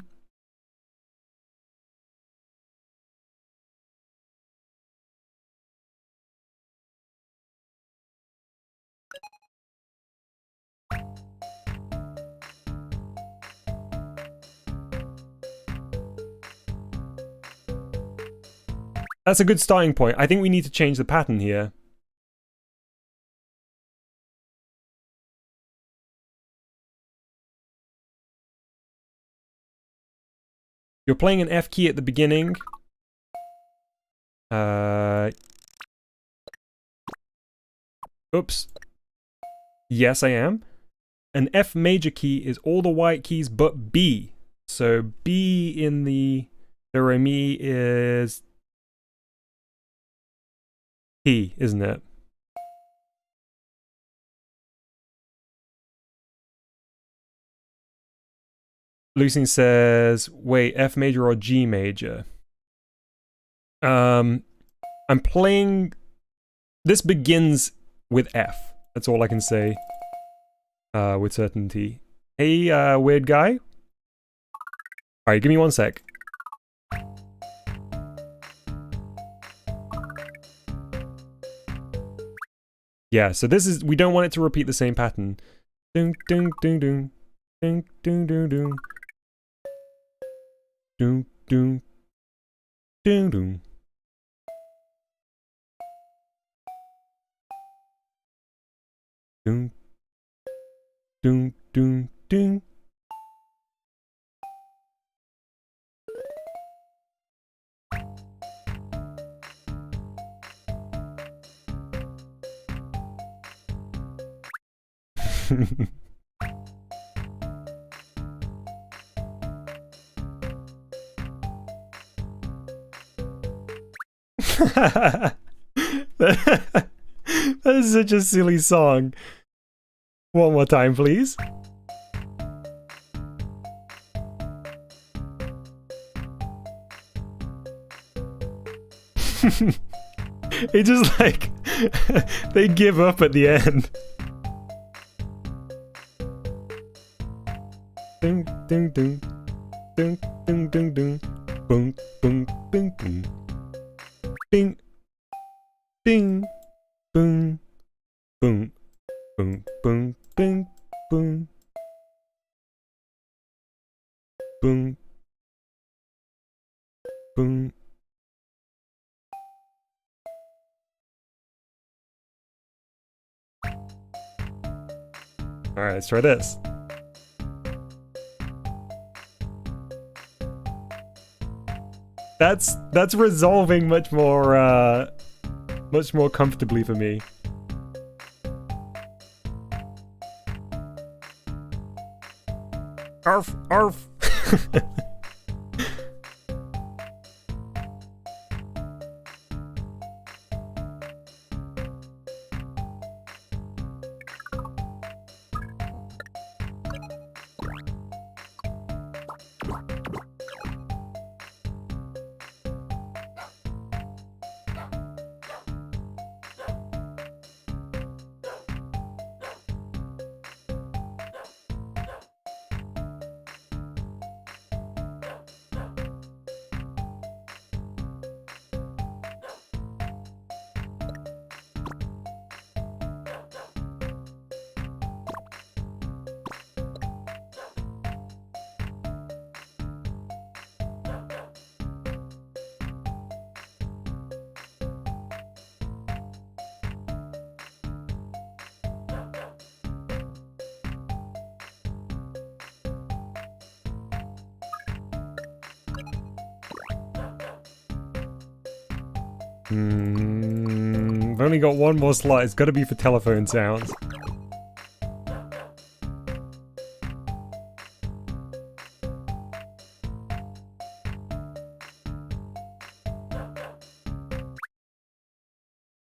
That's a good starting point. I think we need to change the pattern here. You're playing an F key at the beginning. Oops. Yes, I am. An F major key is all the white keys but B. So B in the do re mi is T, isn't it? Lucien says, wait, F major or G major? I'm playing... This begins with F. That's all I can say with certainty. Hey, weird guy. Alright, give me 1 sec. Yeah, so this is, we don't want it to repeat the same pattern. Ding, ding, ding, ding. Ding, ding, ding, ding. Ding, ding. Ding, ding. Ding, ding, ding, ding. That is such a silly song. One more time, please. It just like they give up at the end. Ding ding ding ding ding ding ding boom boom bing boom bing bing boom boom boom boom bing boom boom boom. All right, let's try this. That's resolving much more comfortably for me. Arf, arf. I've only got one more slot. It's got to be for telephone sounds.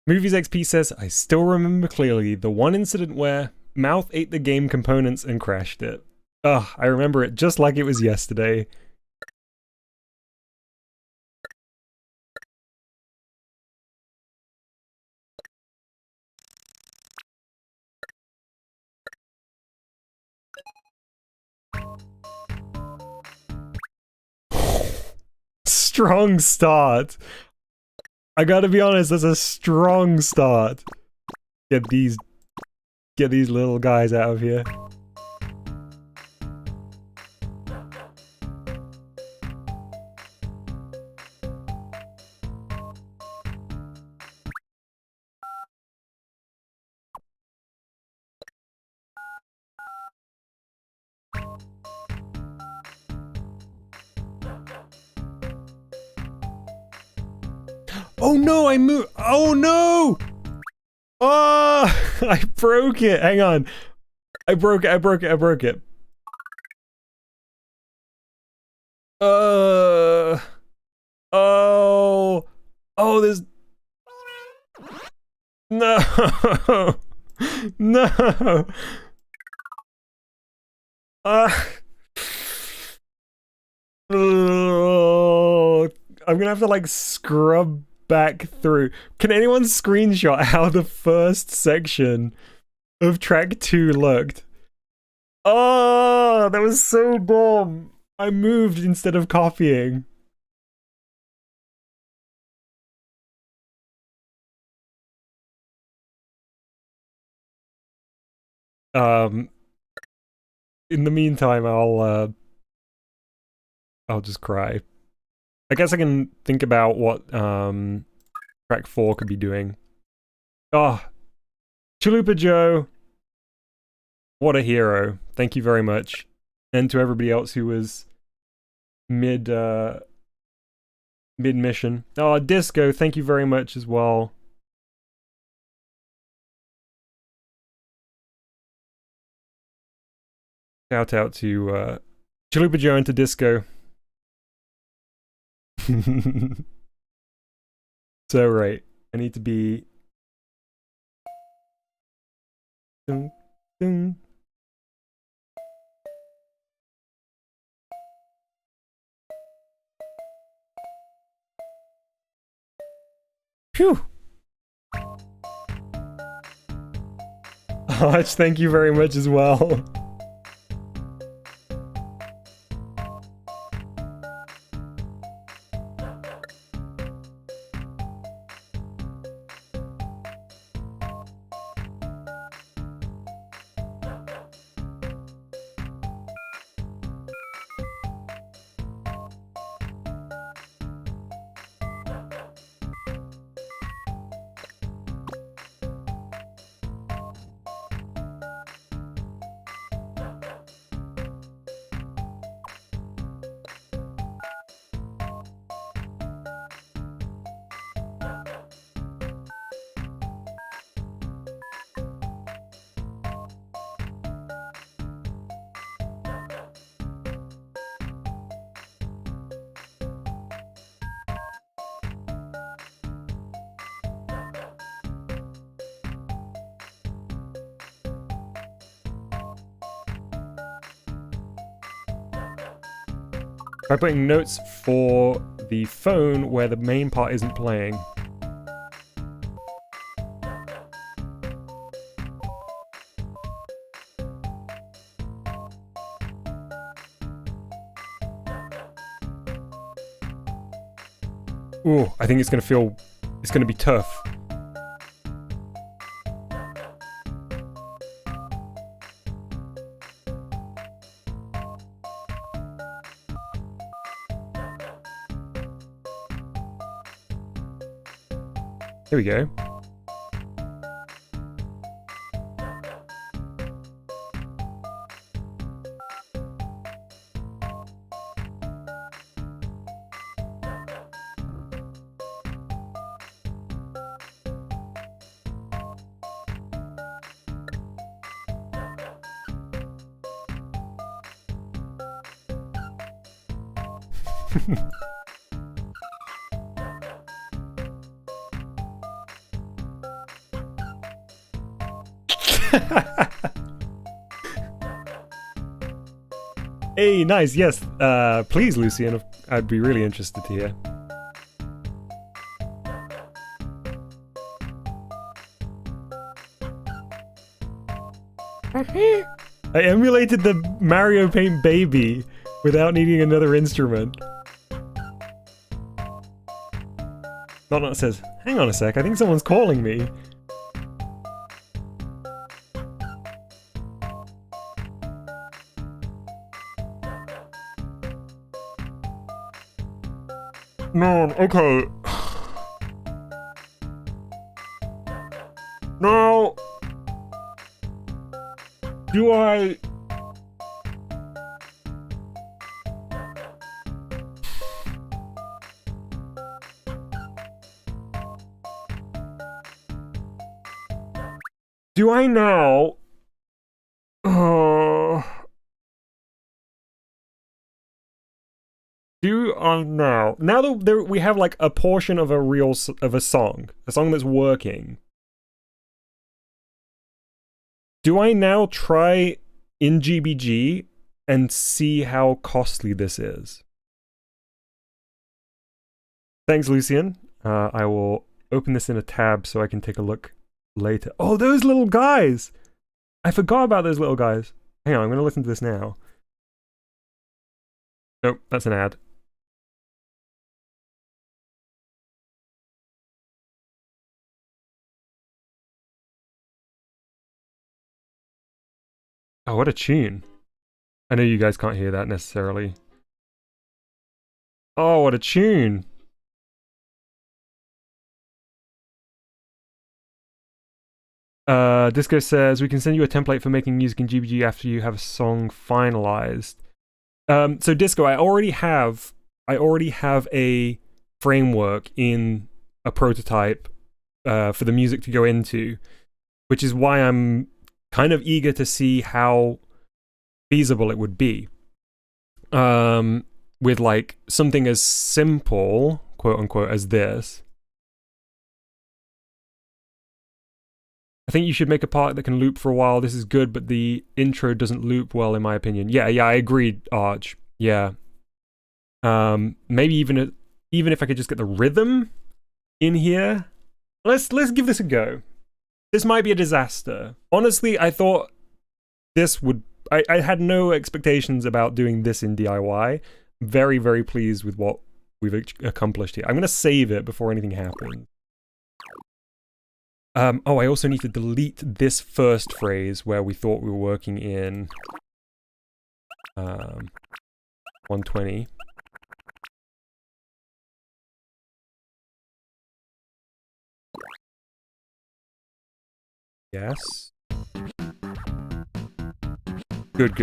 Movies XP says, I still remember clearly the one incident where Mouth ate the game components and crashed it. Ugh, I remember it just like it was yesterday. Strong start. I gotta be honest, that's a strong start. Get these little guys out of here. Oh no, I moved. Oh no! Oh, I broke it. Hang on. I broke it. Oh. Oh, there's... No. No. Oh, I'm gonna have to like scrub back through. Can anyone screenshot how the first section of track 2 looked? Oh, that was so dumb. I moved instead of copying. Um, in the meantime, I'll just cry. I guess I can think about what track 4 could be doing. Oh, Chalupa Joe, what a hero! Thank you very much, and to everybody else who was mid mission. Oh, Disco, thank you very much as well. Shout out to Chalupa Joe and to Disco. So right, I need to be. Dun, dun. Phew. Arch, thank you very much as well. By putting notes for the phone where the main part isn't playing. Ooh, I think it's gonna be tough. Here we go. Hey, nice, yes. Please, Lucian, I'd be really interested to hear. I emulated the Mario Paint Baby without needing another instrument. Not says, hang on a sec, I think someone's calling me. Man, okay. Now, do I... Do I now... Do I now... Now that we have like a portion of a song that's working. Do I now try in GBG and see how costly this is? Thanks, Lucian. I will open this in a tab so I can take a look later. Oh, those little guys! I forgot about those little guys. Hang on, I'm going to listen to this now. Nope, that's an ad. Oh, what a tune. I know you guys can't hear that necessarily. Oh, what a tune. Disco says, we can send you a template for making music in GBG after you have a song finalized. So Disco, I already have a framework in a prototype for the music to go into, which is why I'm kind of eager to see how feasible it would be. With like something as simple, quote unquote, as this. I think you should make a part that can loop for a while. This is good, but the intro doesn't loop well, in my opinion. Yeah, I agreed, Arch. Yeah. Maybe even if I could just get the rhythm in here. Let's give this a go. This might be a disaster. Honestly, I thought this would... I had no expectations about doing this in DIY. Very, very pleased with what we've accomplished here. I'm going to save it before anything happens. Oh, I also need to delete this first phrase where we thought we were working in 120. Yes. Good.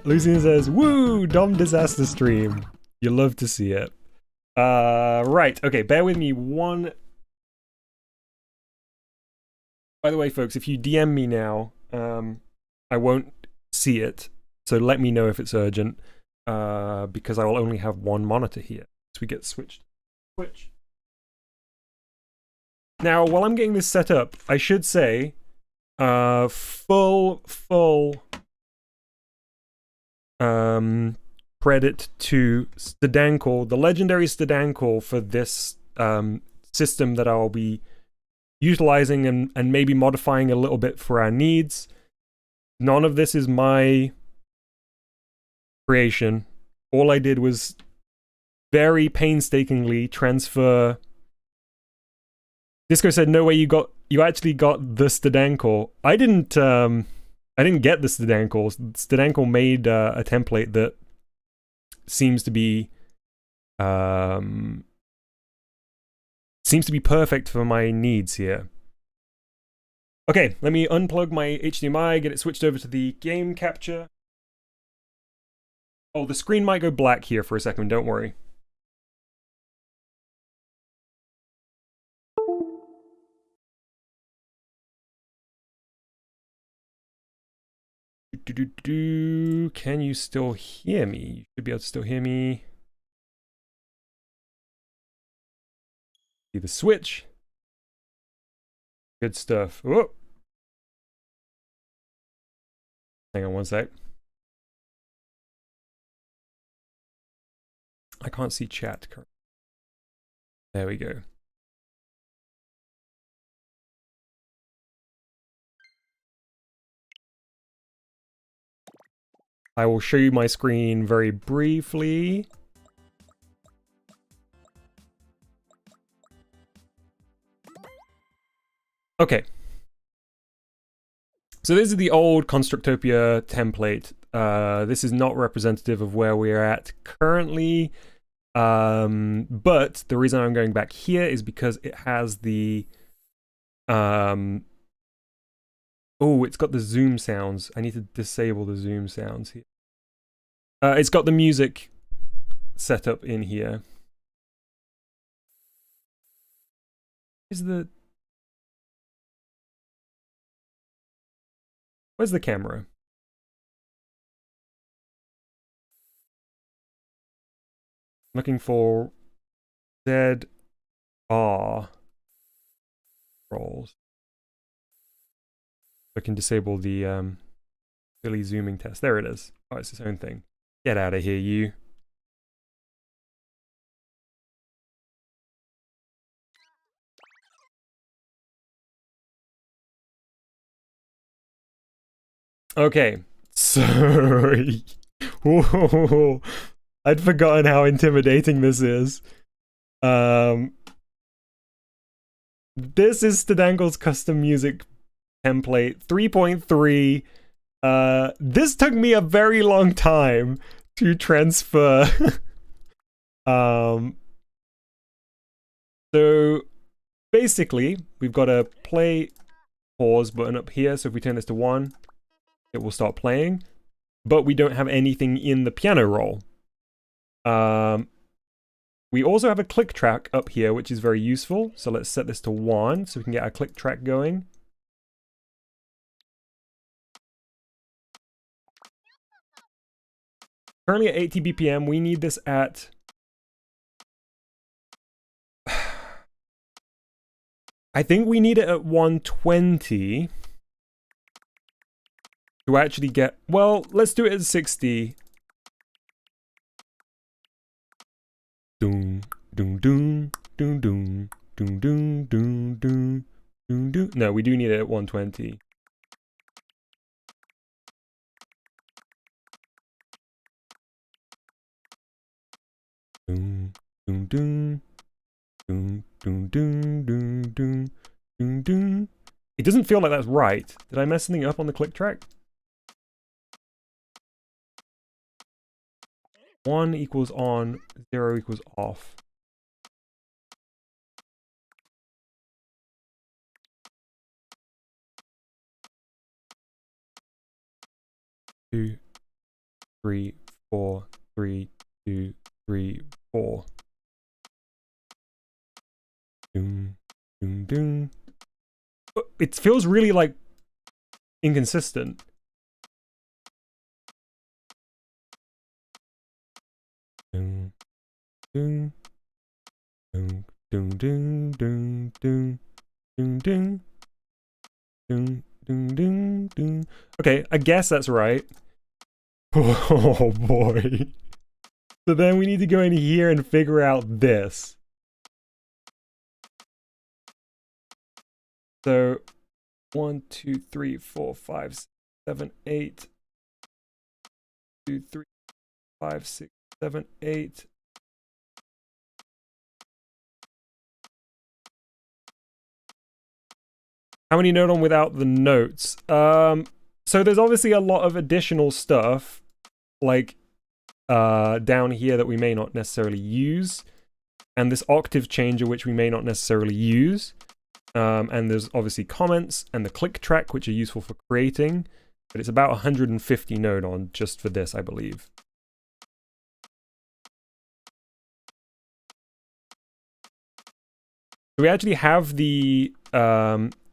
Lucian says, woo, Dom disaster stream. You love to see it. Right, okay, bear with me one... By the way, folks, if you DM me now, I won't see it, so let me know if it's urgent, because I will only have one monitor here, so we get switched. Switch. Now, while I'm getting this set up, I should say, full credit to Stadankel, the legendary Stadankel, for this system that I'll be utilizing and maybe modifying a little bit for our needs. None of this is my creation. All I did was very painstakingly transfer... Disco said, no way you actually got the Stadankel. I didn't get the Stadankel. Stadankel made a template that seems to be perfect for my needs here. Okay, let me unplug my HDMI, get it switched over to the game capture. Oh, the screen might go black here for a second, don't worry. Can you still hear me? You should be able to still hear me. See the switch. Good stuff. Whoa. Hang on one sec. I can't see chat currently. There we go. I will show you my screen very briefly. Okay. So this is the old Constructopia template. This is not representative of where we're at currently. But the reason I'm going back here is because it has the... Oh, it's got the zoom sounds. I need to disable the zoom sounds here. It's got the music set up in here. Where's the camera? Looking for ZR roles. I can disable the silly zooming test. There it is. Oh, it's its own thing. Get out of here, you. Okay, sorry. Whoa. I'd forgotten how intimidating this is. This is Stadangle's custom music template 3.3. This took me a very long time to transfer. So basically, we've got a play pause button up here. So if we turn this to 1, it will start playing. But we don't have anything in the piano roll. We also have a click track up here, which is very useful. So let's set this to 1 so we can get our click track going. Currently at 80 BPM, we need this at... I think we need it at 120 to actually get... Well, let's do it at 60. Doom, doom, doom, doom, doom, doom, doom, doom, doom, doom, doom. No, we do need it at 120. Doom, doom, doom, doom, doom, doom, doom, doom, doom, doom. It doesn't feel like that's right. Did I mess something up on the click track? 1 equals on, 0 equals off. Two, 3, 4, 3, 2, 3, 4. Doom, doom, doom. It feels really like inconsistent. Doom, doom, doom, doom, doom, doom, doom, doom, doom, doom, doom, doom, doom. Okay, I guess that's right. Oh boy. So then we need to go in here and figure out this. So 1, 2, 3, 4, 5, 6, 7, 8. 2, 3, 5, 6, 7, 8. How many note on without the notes? So there's obviously a lot of additional stuff, like down here that we may not necessarily use, and this octave changer which we may not necessarily use. And there's obviously comments and the click track, which are useful for creating, but it's about 150 note on just for this, I believe. We actually have the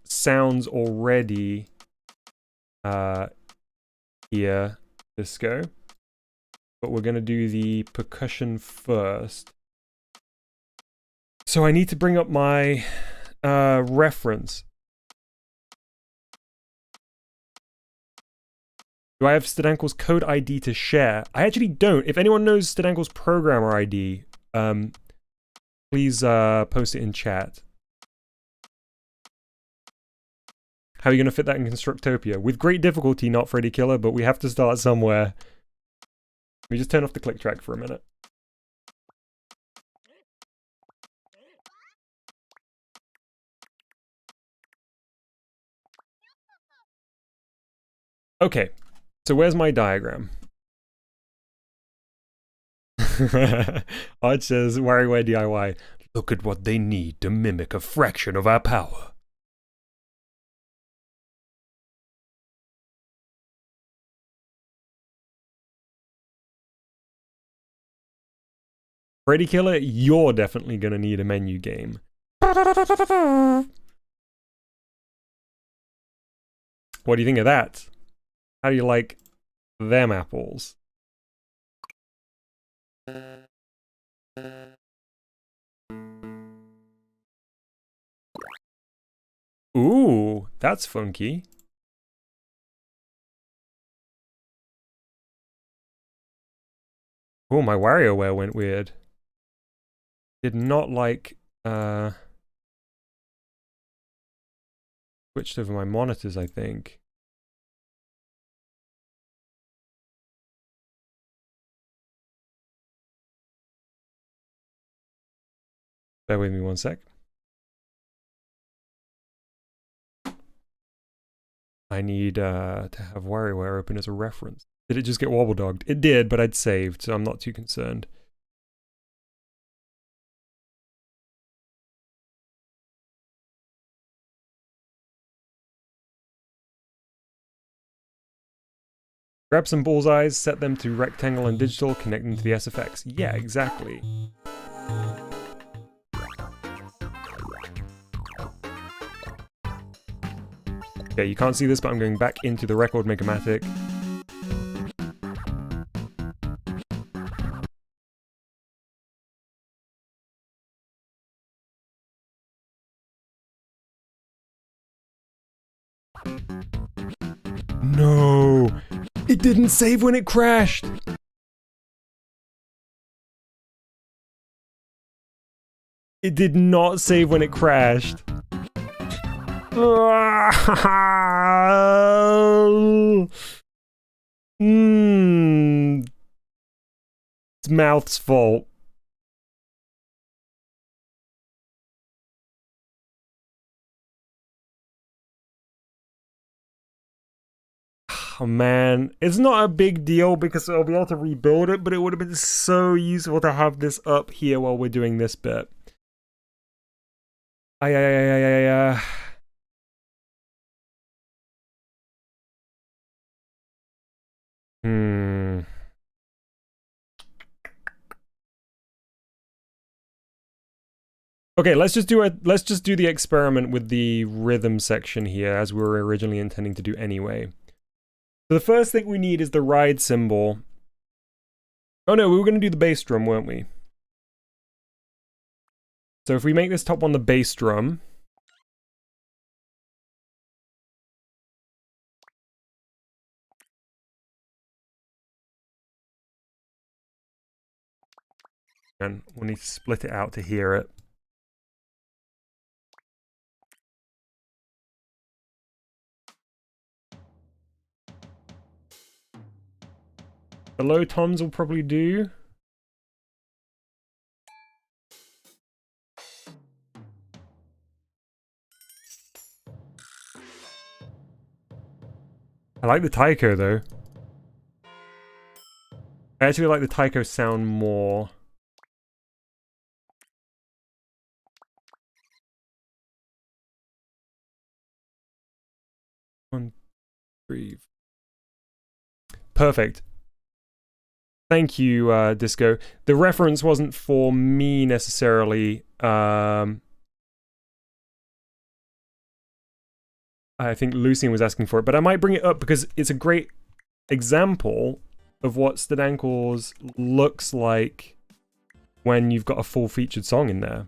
sounds already here, Disco, but we're going to do the percussion first. So I need to bring up my reference. Do I have Stadankel's code ID to share? I actually don't. If anyone knows Stadankel's programmer ID, please post it in chat. How are you going to fit that in Constructopia? With great difficulty, not Freddy Killer, but we have to start somewhere. Let me just turn off the click track for a minute. Okay, so where's my diagram? Arch says, WarioWare D.I.Y. Look at what they need to mimic a fraction of our power. Freddy Killer, you're definitely gonna need a menu game. What do you think of that? How do you like them apples? Ooh, that's funky. Oh, my WarioWare went weird. Did not like, switched over my monitors, I think. Bear with me one sec. I need to have WarioWare open as a reference. Did it just get wobble-dogged? It did, but I'd saved, so I'm not too concerned. Grab some bullseyes, set them to rectangle and digital, connect them to the SFX. Yeah, exactly. Okay, you can't see this, but I'm going back into the record Maker-matic. No! It didn't save when it crashed! It did not save when it crashed. It's Mouth's fault. Oh man, it's not a big deal because I'll be able to rebuild it, but it would have been so useful to have this up here while we're doing this bit. Okay, let's just do the experiment with the rhythm section here, as we were originally intending to do anyway. So the first thing we need is the ride cymbal. Oh no, we were going to do the bass drum, weren't we? So if we make this top one the bass drum, and we'll need to split it out to hear it. The low toms will probably do. I like the taiko though. I actually like the taiko sound more. One, three. Perfect. Thank you, Disco. The reference wasn't for me necessarily. I think Lucian was asking for it, but I might bring it up because it's a great example of what Stadankel's looks like when you've got a full featured song in there.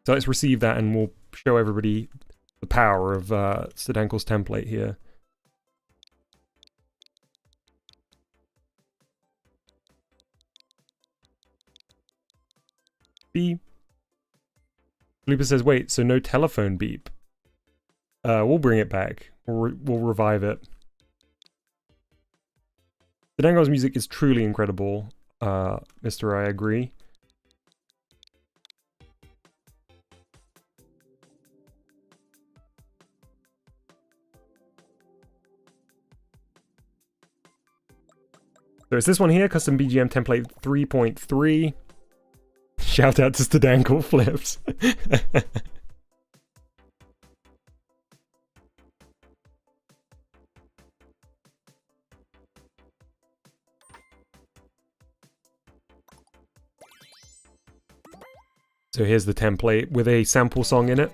So let's receive that and we'll show everybody the power of Stadankel's template here. Beep. Felipe says, wait, so no telephone beep? We'll bring it back. We'll revive it. Stadankel's music is truly incredible, Mr. I agree. So it's this one here, custom BGM template 3.3. Shout out to Stadankel Flips. So here's the template with a sample song in it.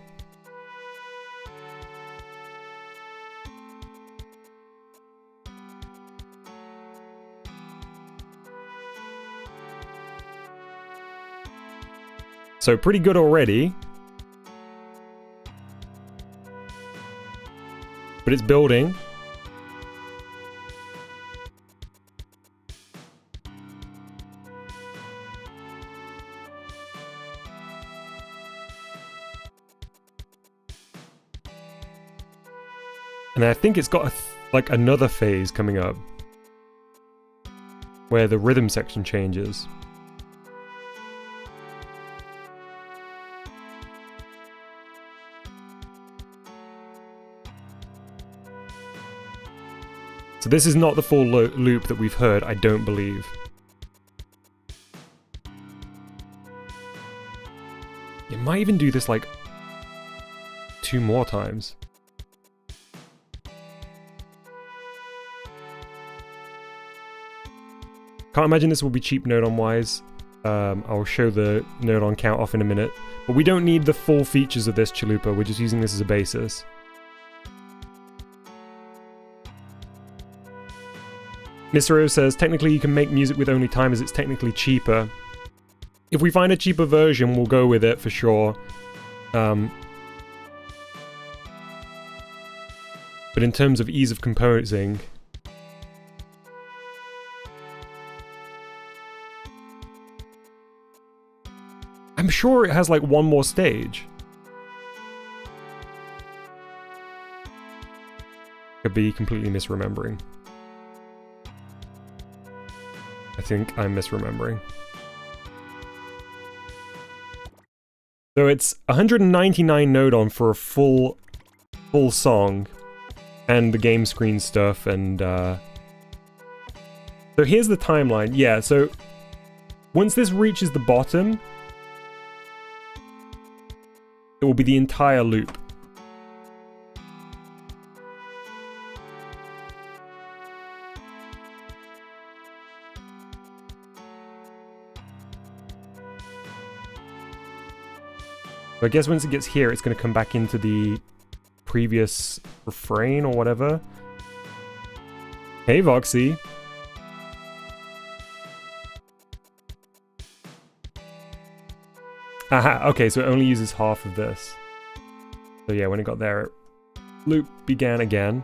So pretty good already. But it's building. And I think it's got like another phase coming up where the rhythm section changes. So this is not the full loop that we've heard, I don't believe. You might even do this like 2 more times. Can't imagine this will be cheap node-on-wise. I'll show the node-on count off in a minute. But we don't need the full features of this chalupa, we're just using this as a basis. Misero says, technically you can make music with only time as it's technically cheaper. If we find a cheaper version, we'll go with it for sure. But in terms of ease of composing... I'm sure it has like 1 more stage. Could be completely misremembering. I think I'm misremembering. So it's 199 node-on for a full song, and the game screen stuff, and so here's the timeline. Yeah, so once this reaches the bottom, it will be the entire loop. So I guess once it gets here, it's going to come back into the previous refrain or whatever. Hey, Voxy. Aha, okay, so it only uses half of this. So yeah, when it got there, loop began again.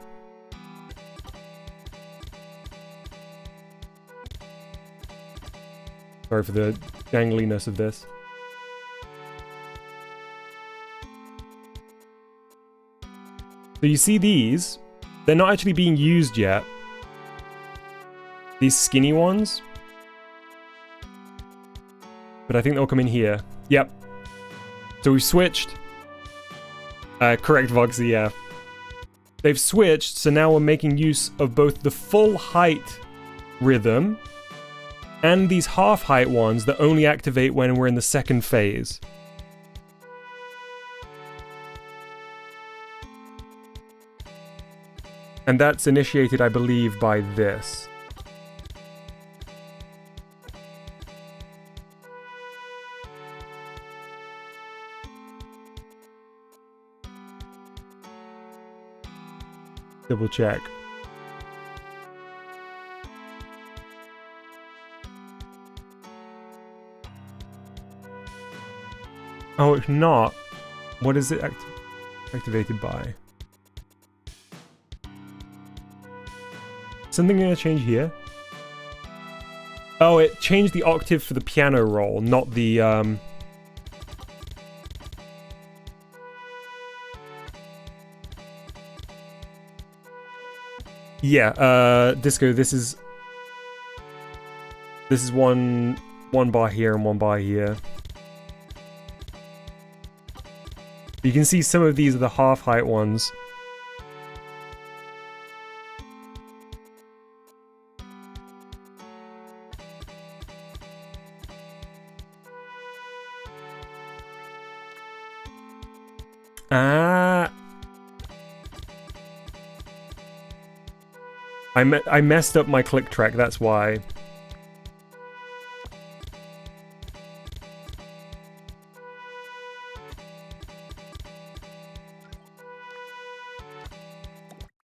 Sorry for the jangliness of this. So you see these, they're not actually being used yet. These skinny ones. But I think they'll come in here. Yep. So we've switched. Correct, Voxy, yeah. They've switched, so now we're making use of both the full height rhythm and these half height ones that only activate when we're in the second phase. And that's initiated, I believe, by this. Double check. Oh, it's not. What is it activated by? Something gonna change here? Oh, it changed the octave for the piano roll, not the, Yeah, Disco, this is one bar here and 1 bar here. You can see some of these are the half height ones. Ah. I messed up my click track, that's why.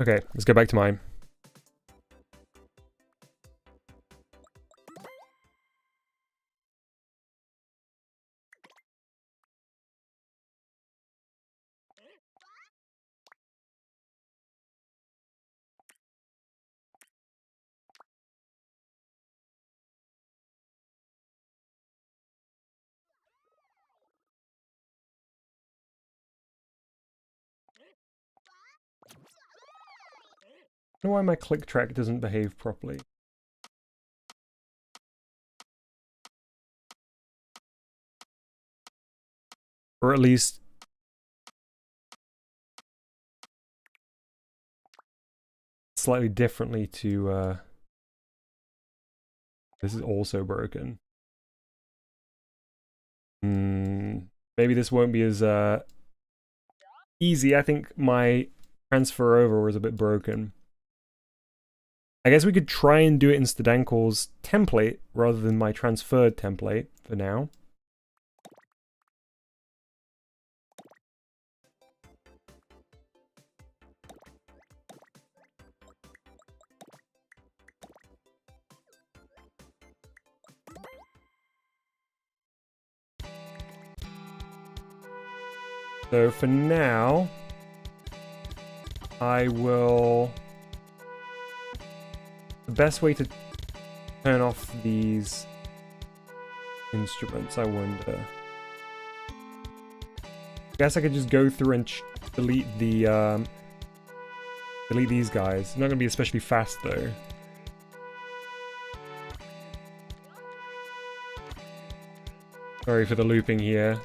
Okay, let's go back to mine. I don't know why my click track doesn't behave properly. Or at least... slightly differently to... This is also broken. Maybe this won't be as easy. I think my transfer over was a bit broken. I guess we could try and do it in Stadankel's template rather than my transferred template for now. So for now, I will... The best way to turn off these instruments, I wonder. I guess I could just go through and delete the delete these guys. It's not gonna be especially fast though. Sorry for the looping here.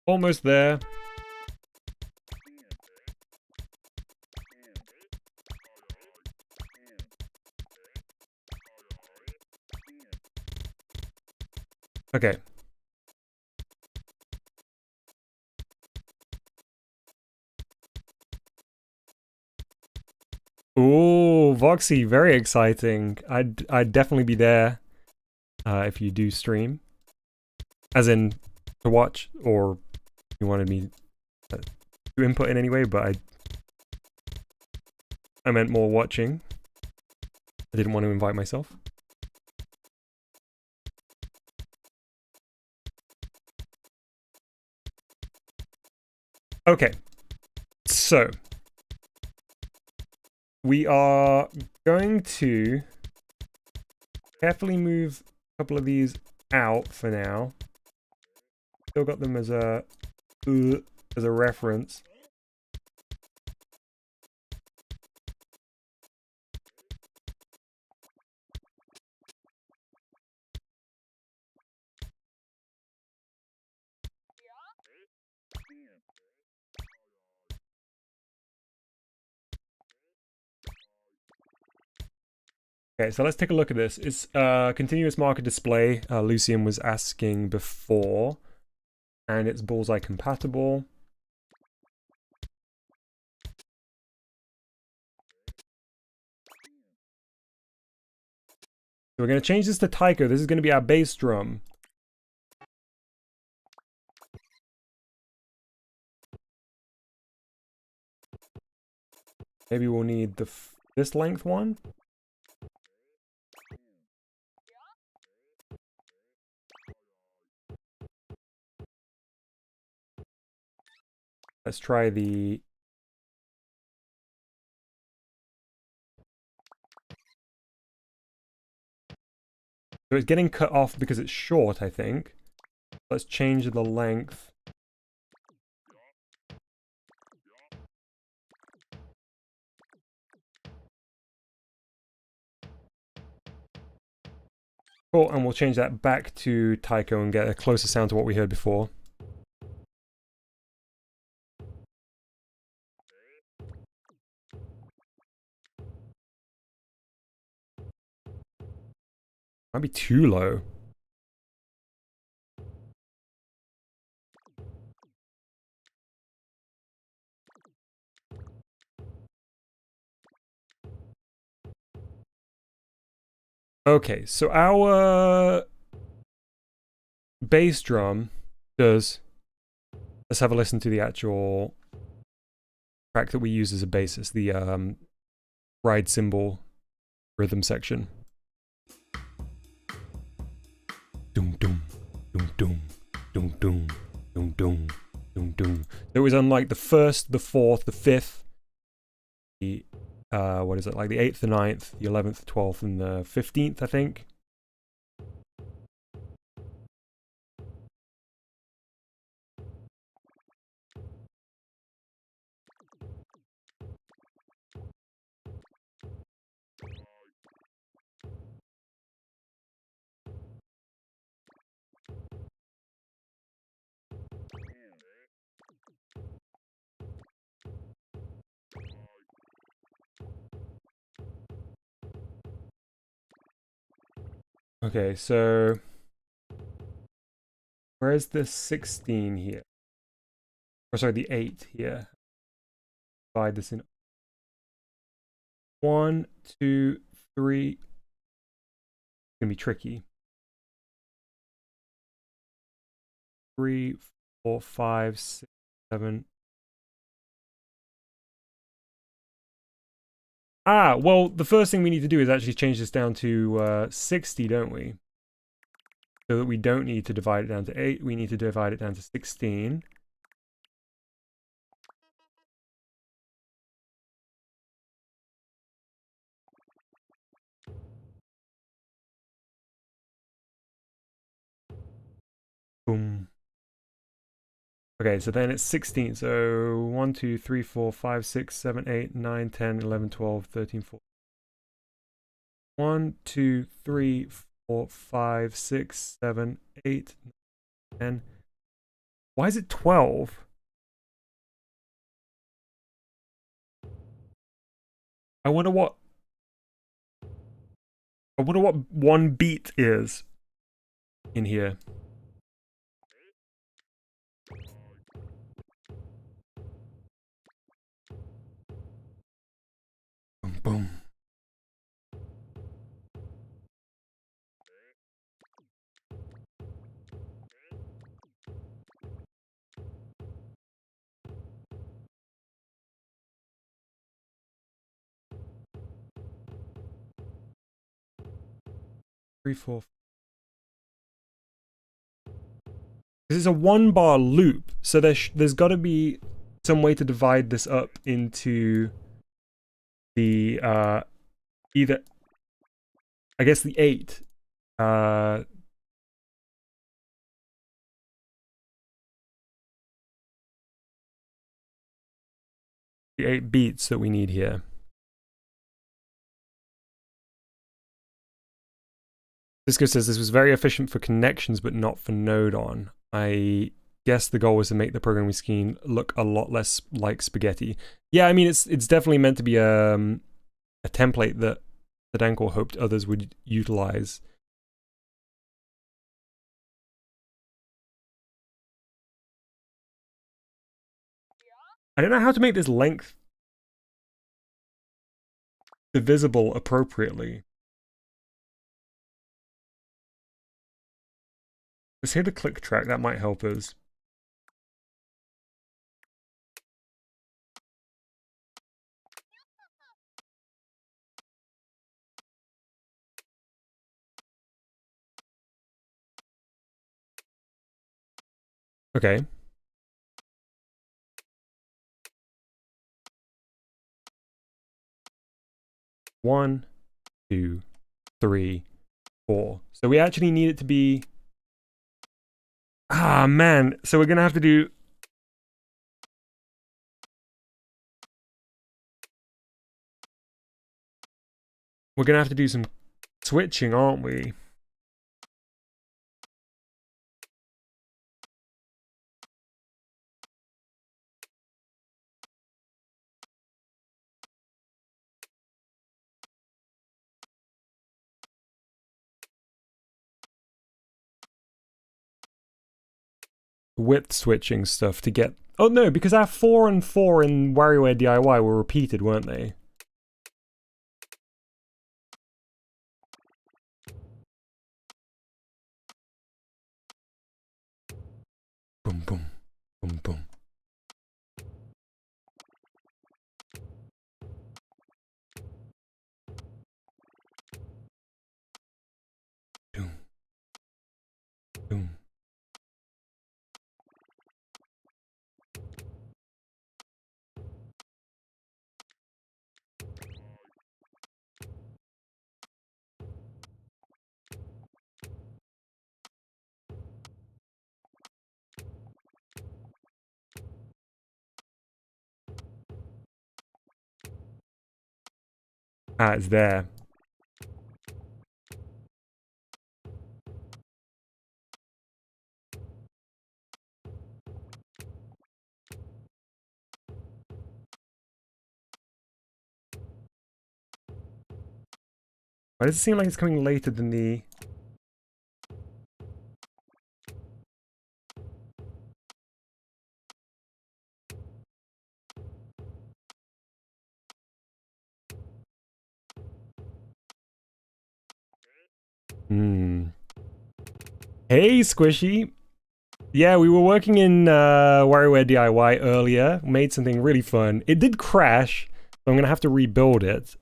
Almost there. Okay. Ooh, Voxy, very exciting. I'd definitely be there if you do stream. As in, to watch, or you wanted me to input in any way, but I meant more watching. I didn't want to invite myself. Okay, so we are going to carefully move a couple of these out for now. Still got them as a reference. Okay, so let's take a look at this. It's continuous marker display. Lucian was asking before, and it's bullseye compatible. So we're going to change this to taiko. This is going to be our bass drum. Maybe we'll need this length one. Let's try the... So it's getting cut off because it's short, I think. Let's change the length. Cool, and we'll change that back to taiko and get a closer sound to what we heard before. Might be too low. Okay, so our bass drum does... Let's have a listen to the actual track that we use as a basis, the ride cymbal rhythm section. Doom doom doom doom doom doom doom doom doom doom. It was unlike the first, the fourth, the fifth, the what is it, like the 8th, the 9th, the 11th, the 12th, and the 15th, I think. Okay, so where's the 16 here? Or sorry, the 8 here. Divide this in 1, 2, 3. It's gonna be tricky. 3, 4, 5, 6, 7. Ah, well, the first thing we need to do is actually change this down to 60, don't we? So that we don't need to divide it down to 8, we need to divide it down to 16. Boom. Okay, so then it's 16. So 1, 2, 3, 4, 5, 6, 7, 8, 9, 10, 11, 12, 13, 14. 1, 2, 3, 4, 5, 6, 7, 8, 10. Why is it 12? I wonder what one beat is in here. Boom, boom. Three, four. This is a 1-bar loop, so there's got to be some way to divide this up into the either, I guess, the 8. The 8 beats that we need here. Cisco says this was very efficient for connections, but not for node on. I guess the goal was to make the programming scheme look a lot less like spaghetti. Yeah, I mean, it's definitely meant to be a template that Ankle hoped others would utilize. I don't know how to make this length divisible appropriately. Let's hit the click track, that might help us. Okay. One, 2, 3, 4. So we actually need it to be... Ah, man. So we're gonna have to do... We're gonna have to do some switching, aren't we? Width switching stuff to get... Oh no, because our 4 and 4 in WarioWare D.I.Y were repeated, weren't they? Boom, boom, boom, boom. Boom. Boom. Ah, it's there. Why does it seem like it's coming later than the... Hey, Squishy! Yeah, we were working in WarioWare D.I.Y earlier. Made something really fun. It did crash, so I'm gonna have to rebuild it.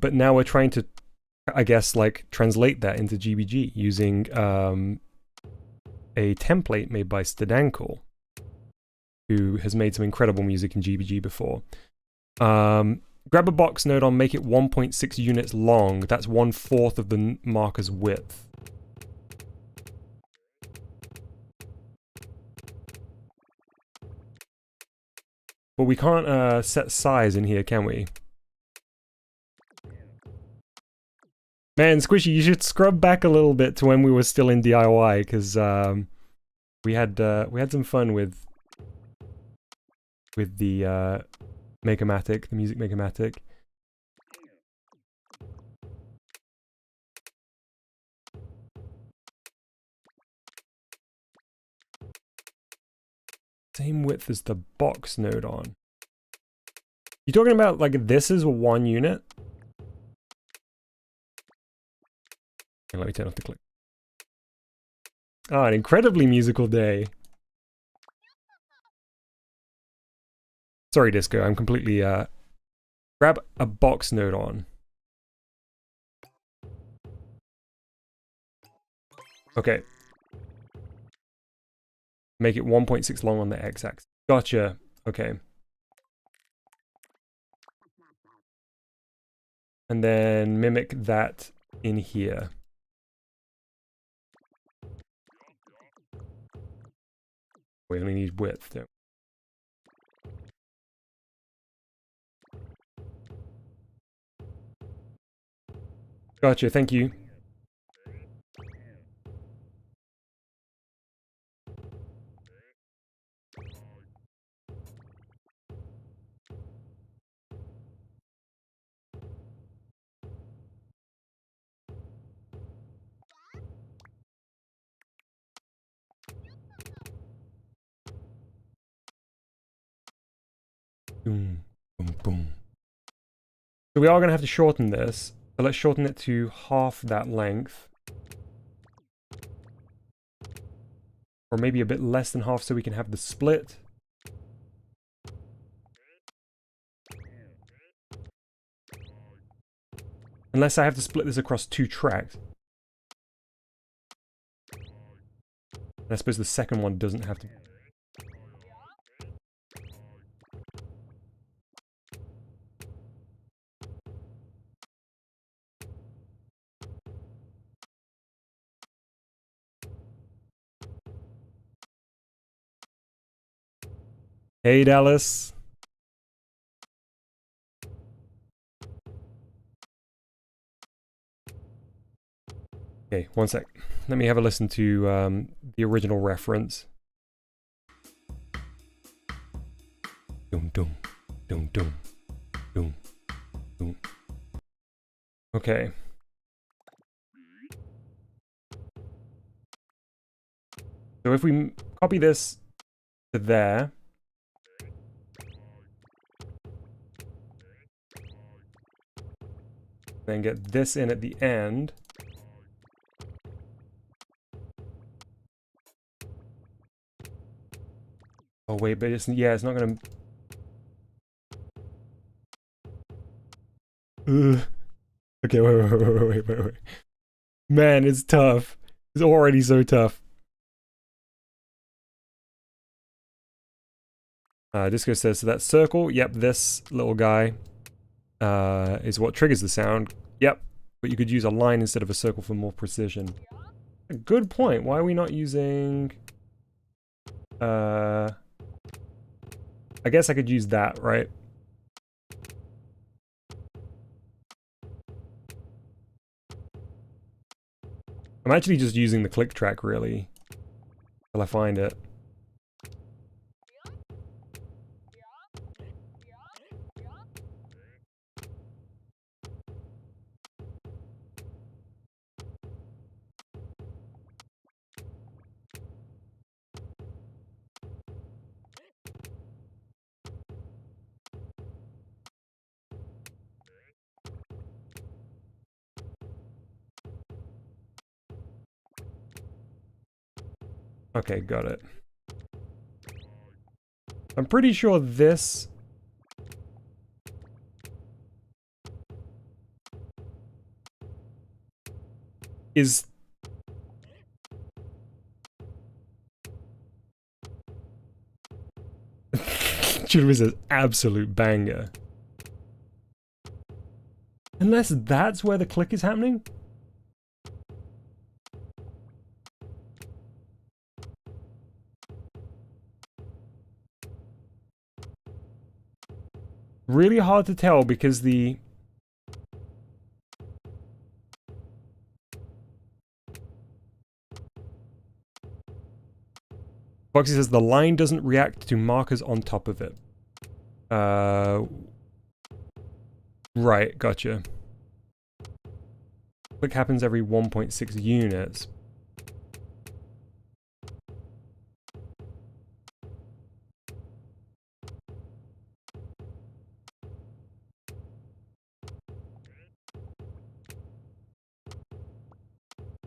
But now we're trying to, I guess, like, translate that into GBG using a template made by Stadankel, who has made some incredible music in GBG before. Grab a box node on, make it 1.6 units long. That's 1/4 of the marker's width. But we can't set size in here, can we? Man, Squishy, you should scrub back a little bit to when we were still in DIY, because we had some fun with the Makermatic, the music Makermatic. Same width as the box node on. You talking about like this is 1 unit? Okay, let me turn off the click. Ah, an incredibly musical day. Sorry, Disco, I'm completely grab a box node on. Okay. Make it 1.6 long on the x-axis. Gotcha. Okay. And then mimic that in here. We only need width, don't we? Gotcha, thank you. Boom, boom, boom. So we are going to have to shorten this. So let's shorten it to half that length. Or maybe a bit less than half so we can have the split. Unless I have to split this across 2 tracks. And I suppose the second one doesn't have to. Hey, Dallas. Okay, one sec. Let me have a listen to the original reference. Dum dum, dum dum, dum, dum. Okay. So if we copy this to there, then get this in at the end. Oh wait, but it's, yeah, it's not gonna... Ugh. Okay, wait. Man, it's tough. It's already so tough. Disco says, so that circle, yep, this little guy is what triggers the sound. Yep, but you could use a line instead of a circle for more precision. A good point. Why are we not using... I guess I could use that, right? I'm actually just using the click track, really, till I find it. Okay, got it. I'm pretty sure this... is... should was an absolute banger. Unless that's where the click is happening? Really hard to tell because the... Foxy says the line doesn't react to markers on top of it. Right, gotcha. Click happens every 1.6 units.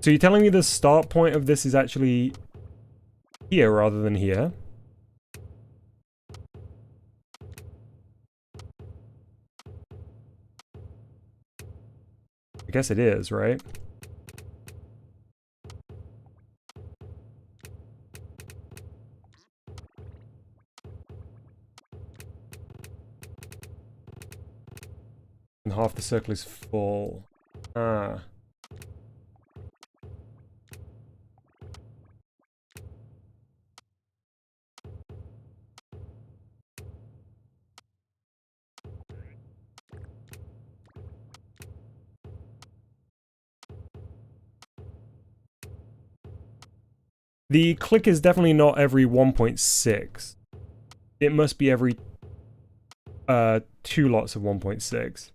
So you're telling me the start point of this is actually here rather than here? I guess it is, right? And half the circle is full. Ah. The click is definitely not every 1.6. It must be every 2 lots of 1.6.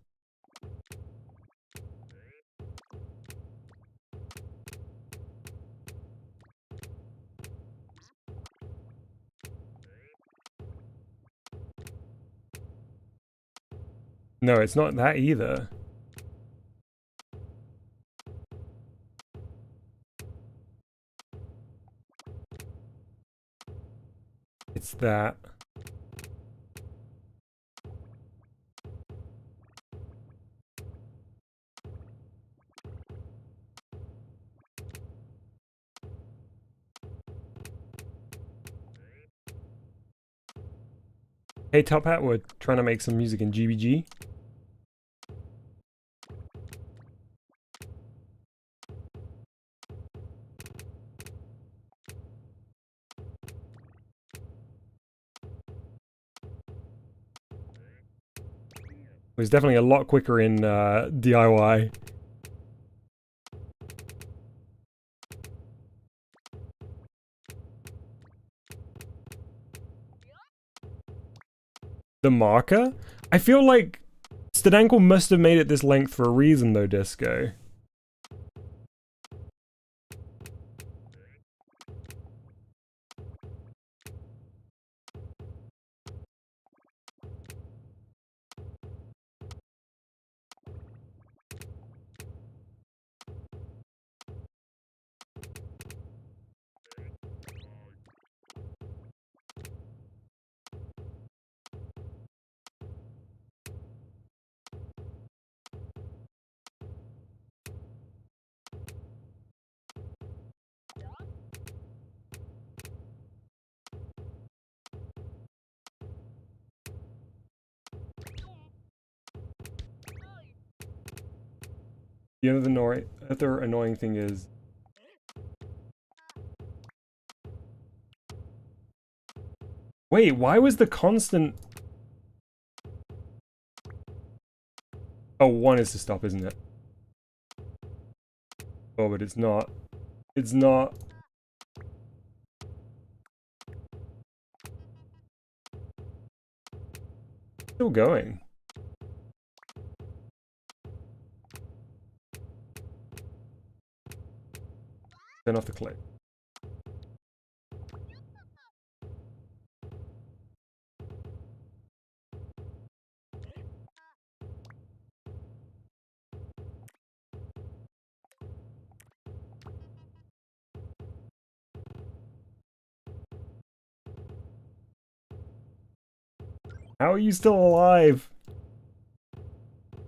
No, it's not that either. It's that. Hey Top Hat, we're trying to make some music in GBG. It was definitely a lot quicker in DIY. The marker? I feel like Stadanko must have made it this length for a reason though, Disco. The other annoying thing is Wait, why was the constant... Oh, 1 is to stop, isn't it? Oh, but it's not. It's not. Still going. Turn off the click. How are you still alive?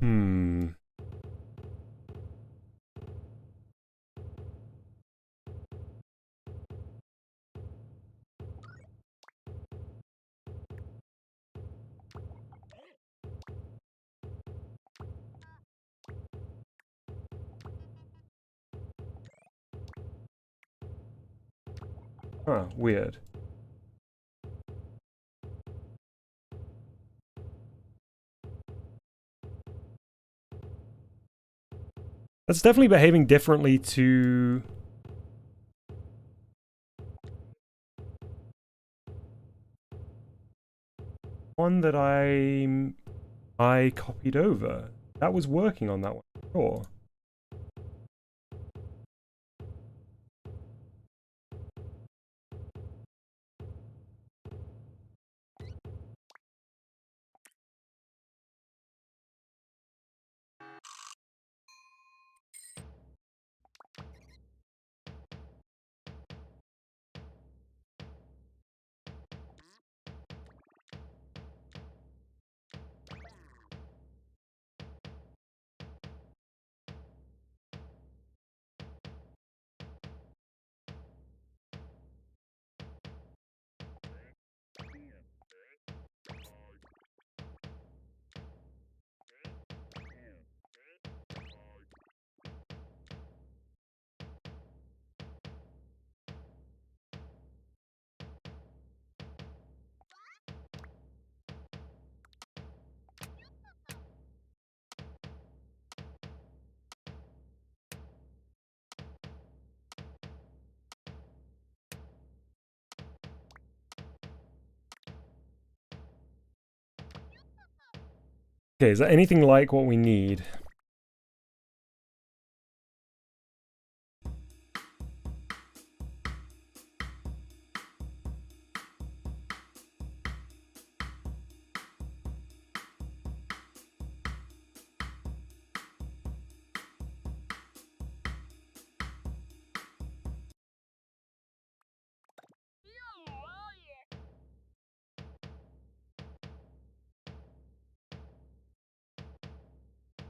Hmm. Huh, weird. That's definitely behaving differently to... one that I copied over. That was working on that one, sure. Okay, is that anything like what we need?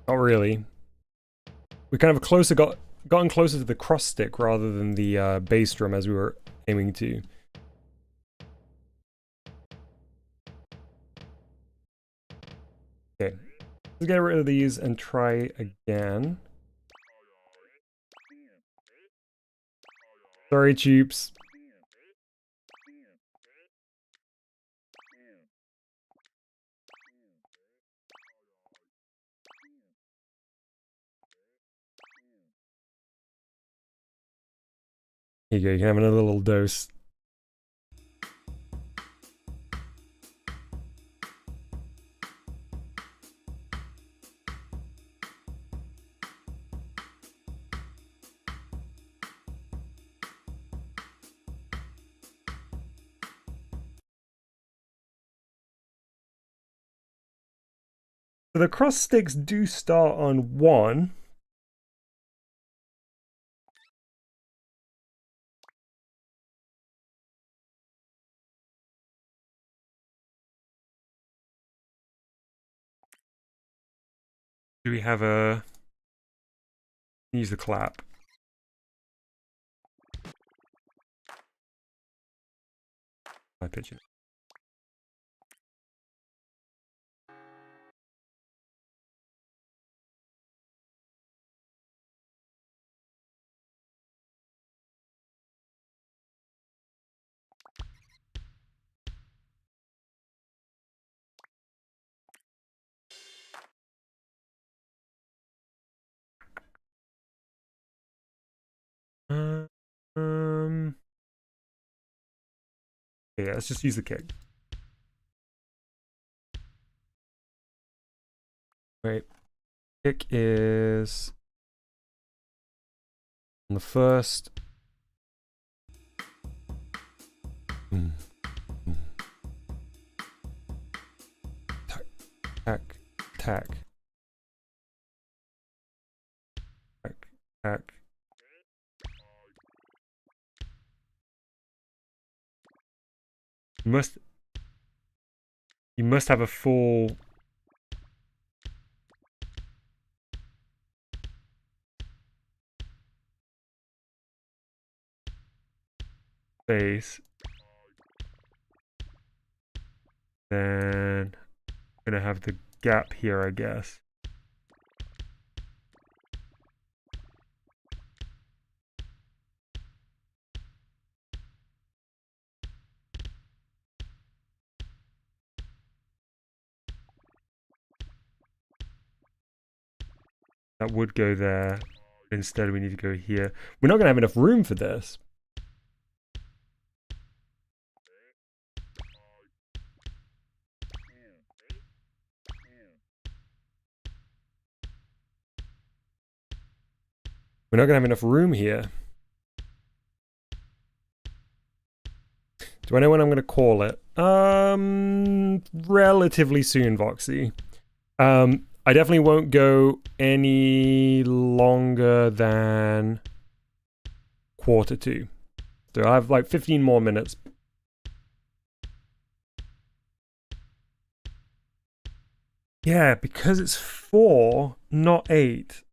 Not really. We kind of gotten closer to the cross stick rather than the bass drum as we were aiming to. Okay, let's get rid of these and try again. Sorry, Tubes. Here you go, you can have another little dose. So the cross sticks do start on 1. Do we have a... use the clap. I pitch it. Yeah, let's just use the kick. Wait. Kick is on the first. Tack, tack, tack, tack. You must have a full bass. Then I'm gonna have the gap here, I guess. That would go there. Instead, we need to go here. We're not gonna have enough room for this. We're not gonna have enough room here. Do I know when I'm gonna call it? Relatively soon, Voxy. I definitely won't go any longer than 1:45. So I have like 15 more minutes. Yeah, because it's 4, not 8.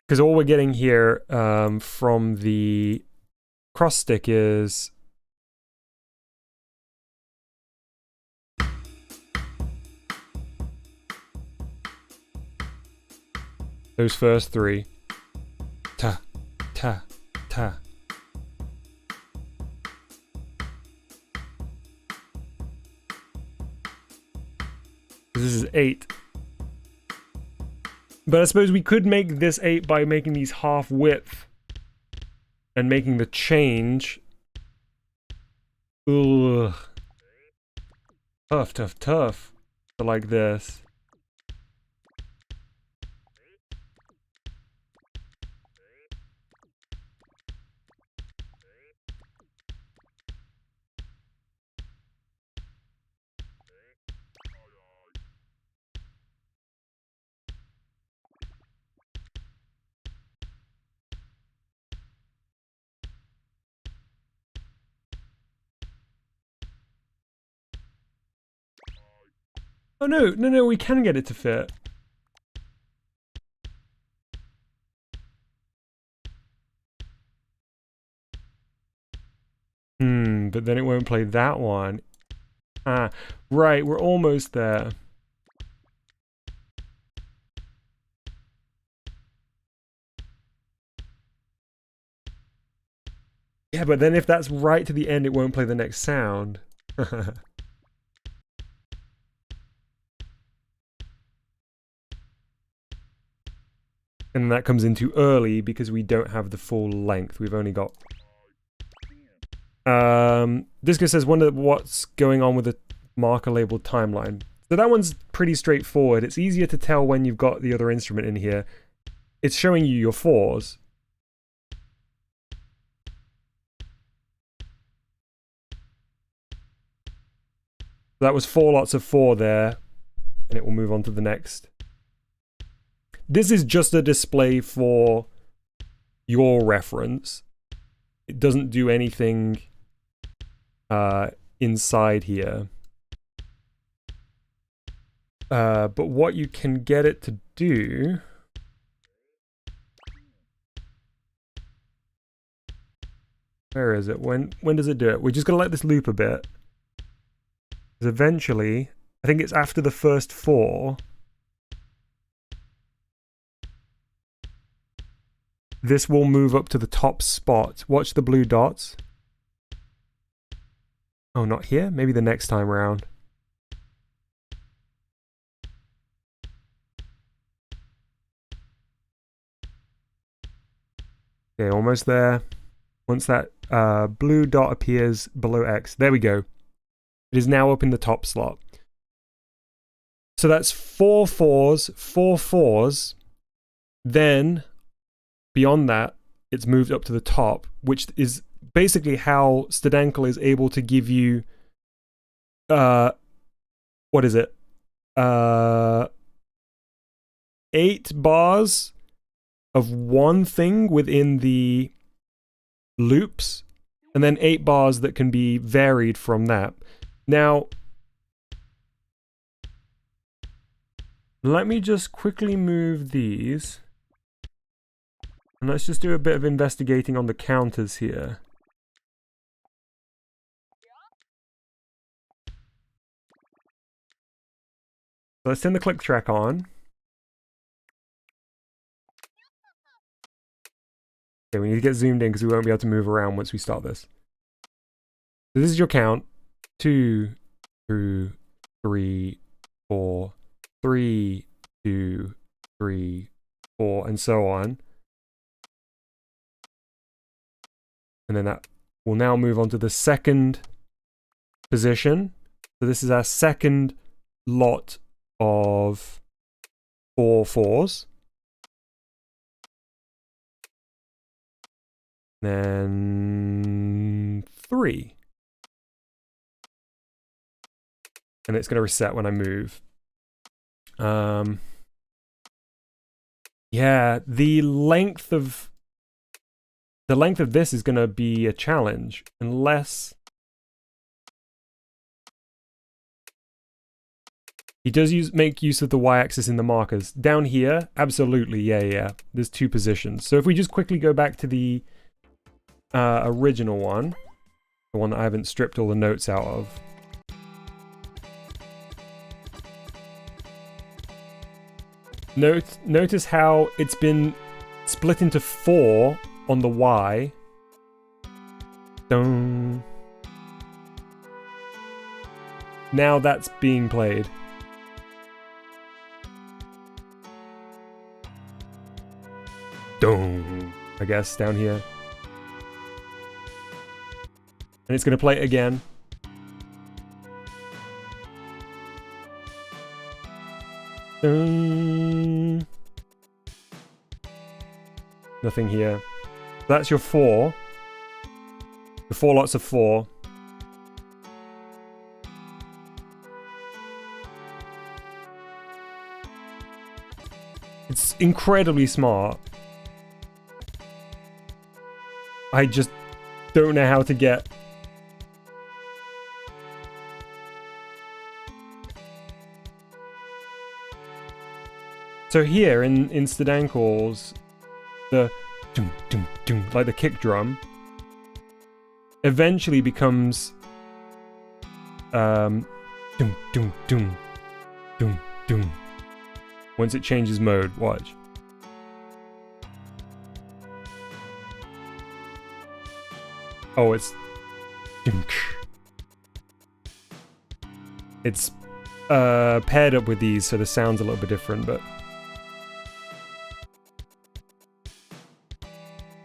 Because all we're getting here from the cross stick is those first 3. Ta, ta, ta. This is 8. But I suppose we could make this 8 by making these half width and making the change. Ugh. Tough, tough, tough. So like this. Oh no, we can get it to fit. But then it won't play that one. Ah, right, we're almost there. Yeah, but then if that's right to the end, it won't play the next sound. And that comes in too early because we don't have the full length. We've only got... Disco says, wonder what's going on with the marker labeled timeline. So that one's pretty straightforward. It's easier to tell when you've got the other instrument in here. It's showing you your 4s. That was 4 lots of 4 there, and it will move on to the next. This is just a display for your reference. It doesn't do anything inside here. But what you can get it to do... Where is it? When does it do it? We're just going to let this loop a bit. Because eventually, I think it's after the first 4... this will move up to the top spot. Watch the blue dots. Oh, not here? Maybe the next time around. Okay, almost there. Once that blue dot appears below X, there we go. It is now up in the top slot. So that's 4 fours, 4 fours. Then, beyond that, it's moved up to the top, which is basically how Stadankel is able to give you, what is it? 8 bars of one thing within the loops, and then 8 bars that can be varied from that. Now, let me just quickly move these. And let's just do a bit of investigating on the counters here. So let's turn the click track on. Okay, we need to get zoomed in because we won't be able to move around once we start this. So this is your count. 2, 2, 3, 4, 3, 2, 3, 4, and so on. And then that will now move on to the second position. So this is our second lot of 4 fours. Then 3. And it's going to reset when I move. Yeah, the length of this is going to be a challenge unless he does make use of the y-axis in the markers. Down here, absolutely, yeah. There's 2 positions. So if we just quickly go back to the original one, the one that I haven't stripped all the notes out of. Notice how it's been split into 4 on the Y. Dun. Now that's being played. Dun. I guess down here. And it's going to play it again. Dun. Nothing here. That's your 4. The 4 lots of 4. It's incredibly smart. I just don't know how to get... So here in Stadankel's, the doom doom doom, like the kick drum, eventually becomes doom doom doom doom doom. Once it changes mode, watch. Oh, it's paired up with these, so the sound's a little bit different, but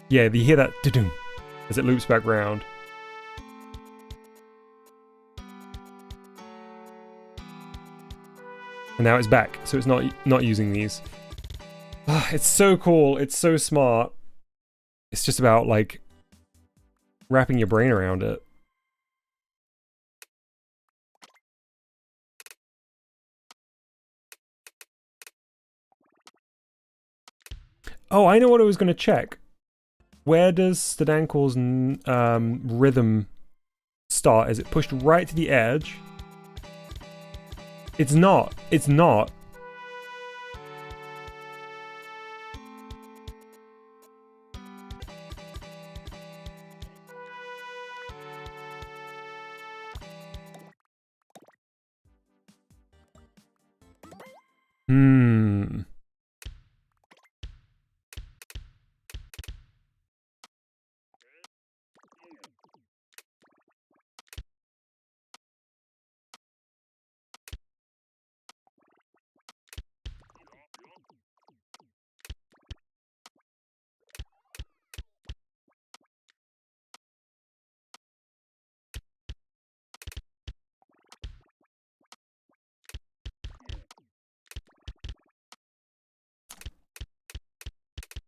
yeah, you hear that da-doom as it loops back round. And now it's back, so it's not using these. It's so cool, it's so smart. It's just about, like, wrapping your brain around it. Oh, I know what I was going to check. Where does Stadankel's rhythm start? Is it pushed right to the edge? It's not. It's not.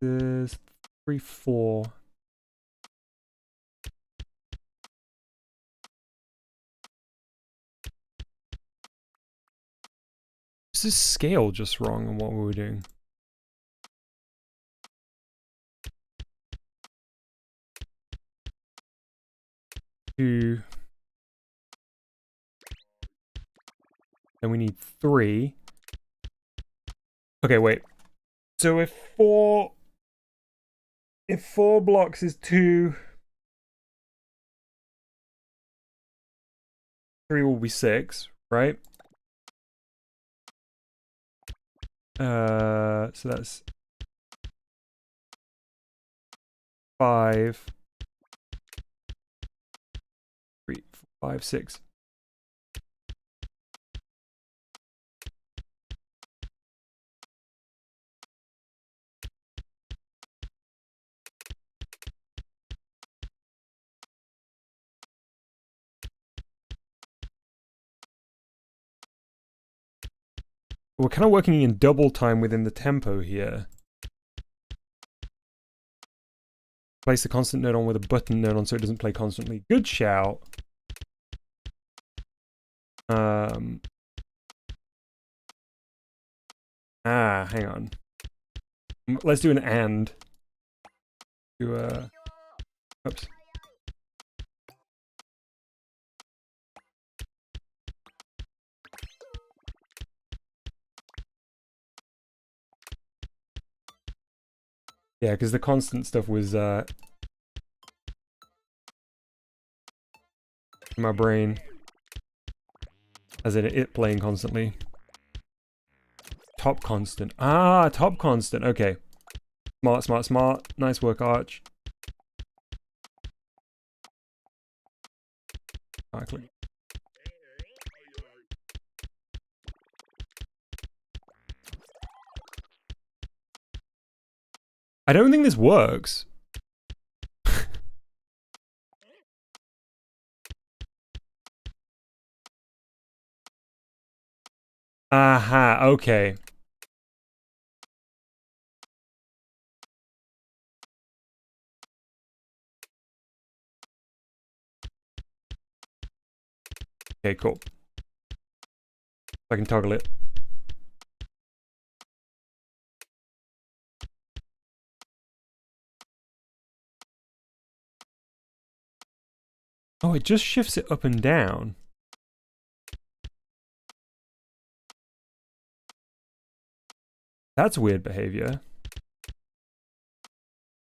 There's 3, 4. Is this scale just wrong on what we were doing? Two. Then we need 3. Okay, wait. So if 4 blocks is 2, 3 will be 6, right? So that's 5, 3, 4, 5, 6. We're kind of working in double time within the tempo here. Place the constant note on with a button note on so it doesn't play constantly. Good shout. Hang on. Let's do an and. Do oops. Yeah, because the constant stuff was in my brain. As in it playing constantly. Top constant. Ah, top constant. Okay. Smart, smart, smart. Nice work, Arch. Exactly. I don't think this works. Aha, okay. Okay, cool. I can toggle it. Oh, it just shifts it up and down. That's weird behavior.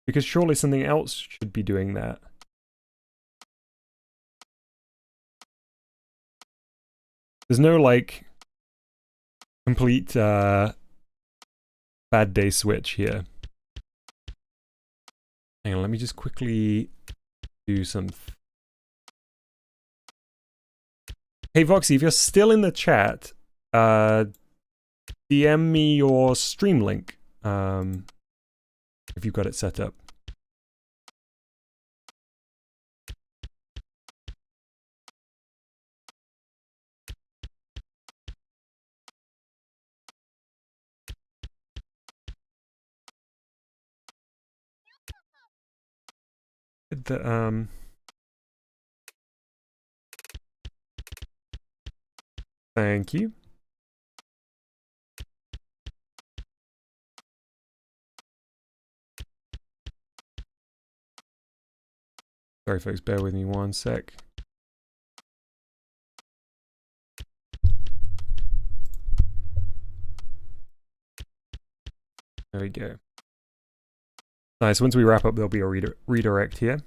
Because surely something else should be doing that. There's no, like, complete bad day switch here. Hang on, let me just quickly do some... Hey, Voxy, if you're still in the chat, DM me your stream link, if you've got it set up. Thank you. Sorry, folks, bear with me one sec. There we go. Nice, once we wrap up, there'll be a redirect here.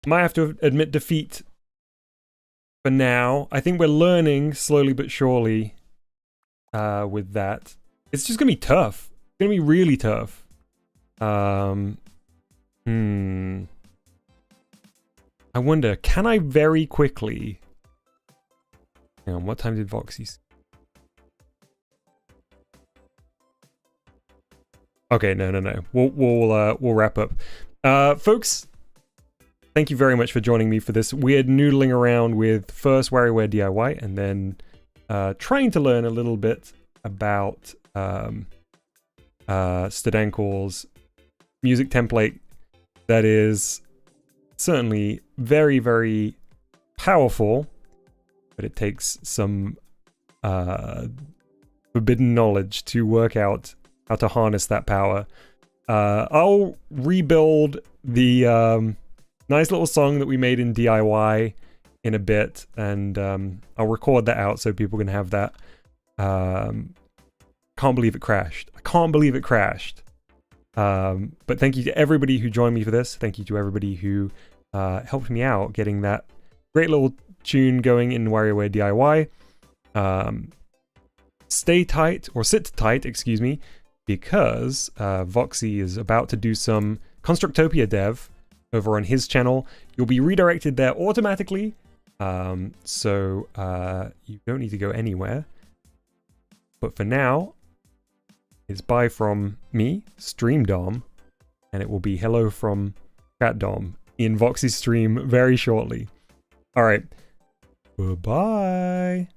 Might have to admit defeat for now. I think we're learning slowly but surely with that. It's just gonna be tough. It's gonna be really tough. I wonder, can I very quickly... Hang on, what time did Voxy... Okay, no. We'll wrap up. Folks, thank you very much for joining me for this weird noodling around with first WarioWare D.I.Y. and then trying to learn a little bit about Stadankor's music template that is certainly very, very powerful, but it takes some forbidden knowledge to work out how to harness that power. I'll rebuild the nice little song that we made in DIY in a bit, and I'll record that out so people can have that. Can't believe it crashed. I can't believe it crashed. But thank you to everybody who joined me for this. Thank you to everybody who helped me out getting that great little tune going in WarioWare DIY. Stay tight, or sit tight, excuse me, because Voxy is about to do some Constructopia dev over on his channel. You'll be redirected there automatically, so you don't need to go anywhere. But for now, it's bye from me, StreamDom, and it will be hello from ChatDom in Voxy's stream very shortly. Alright, goodbye!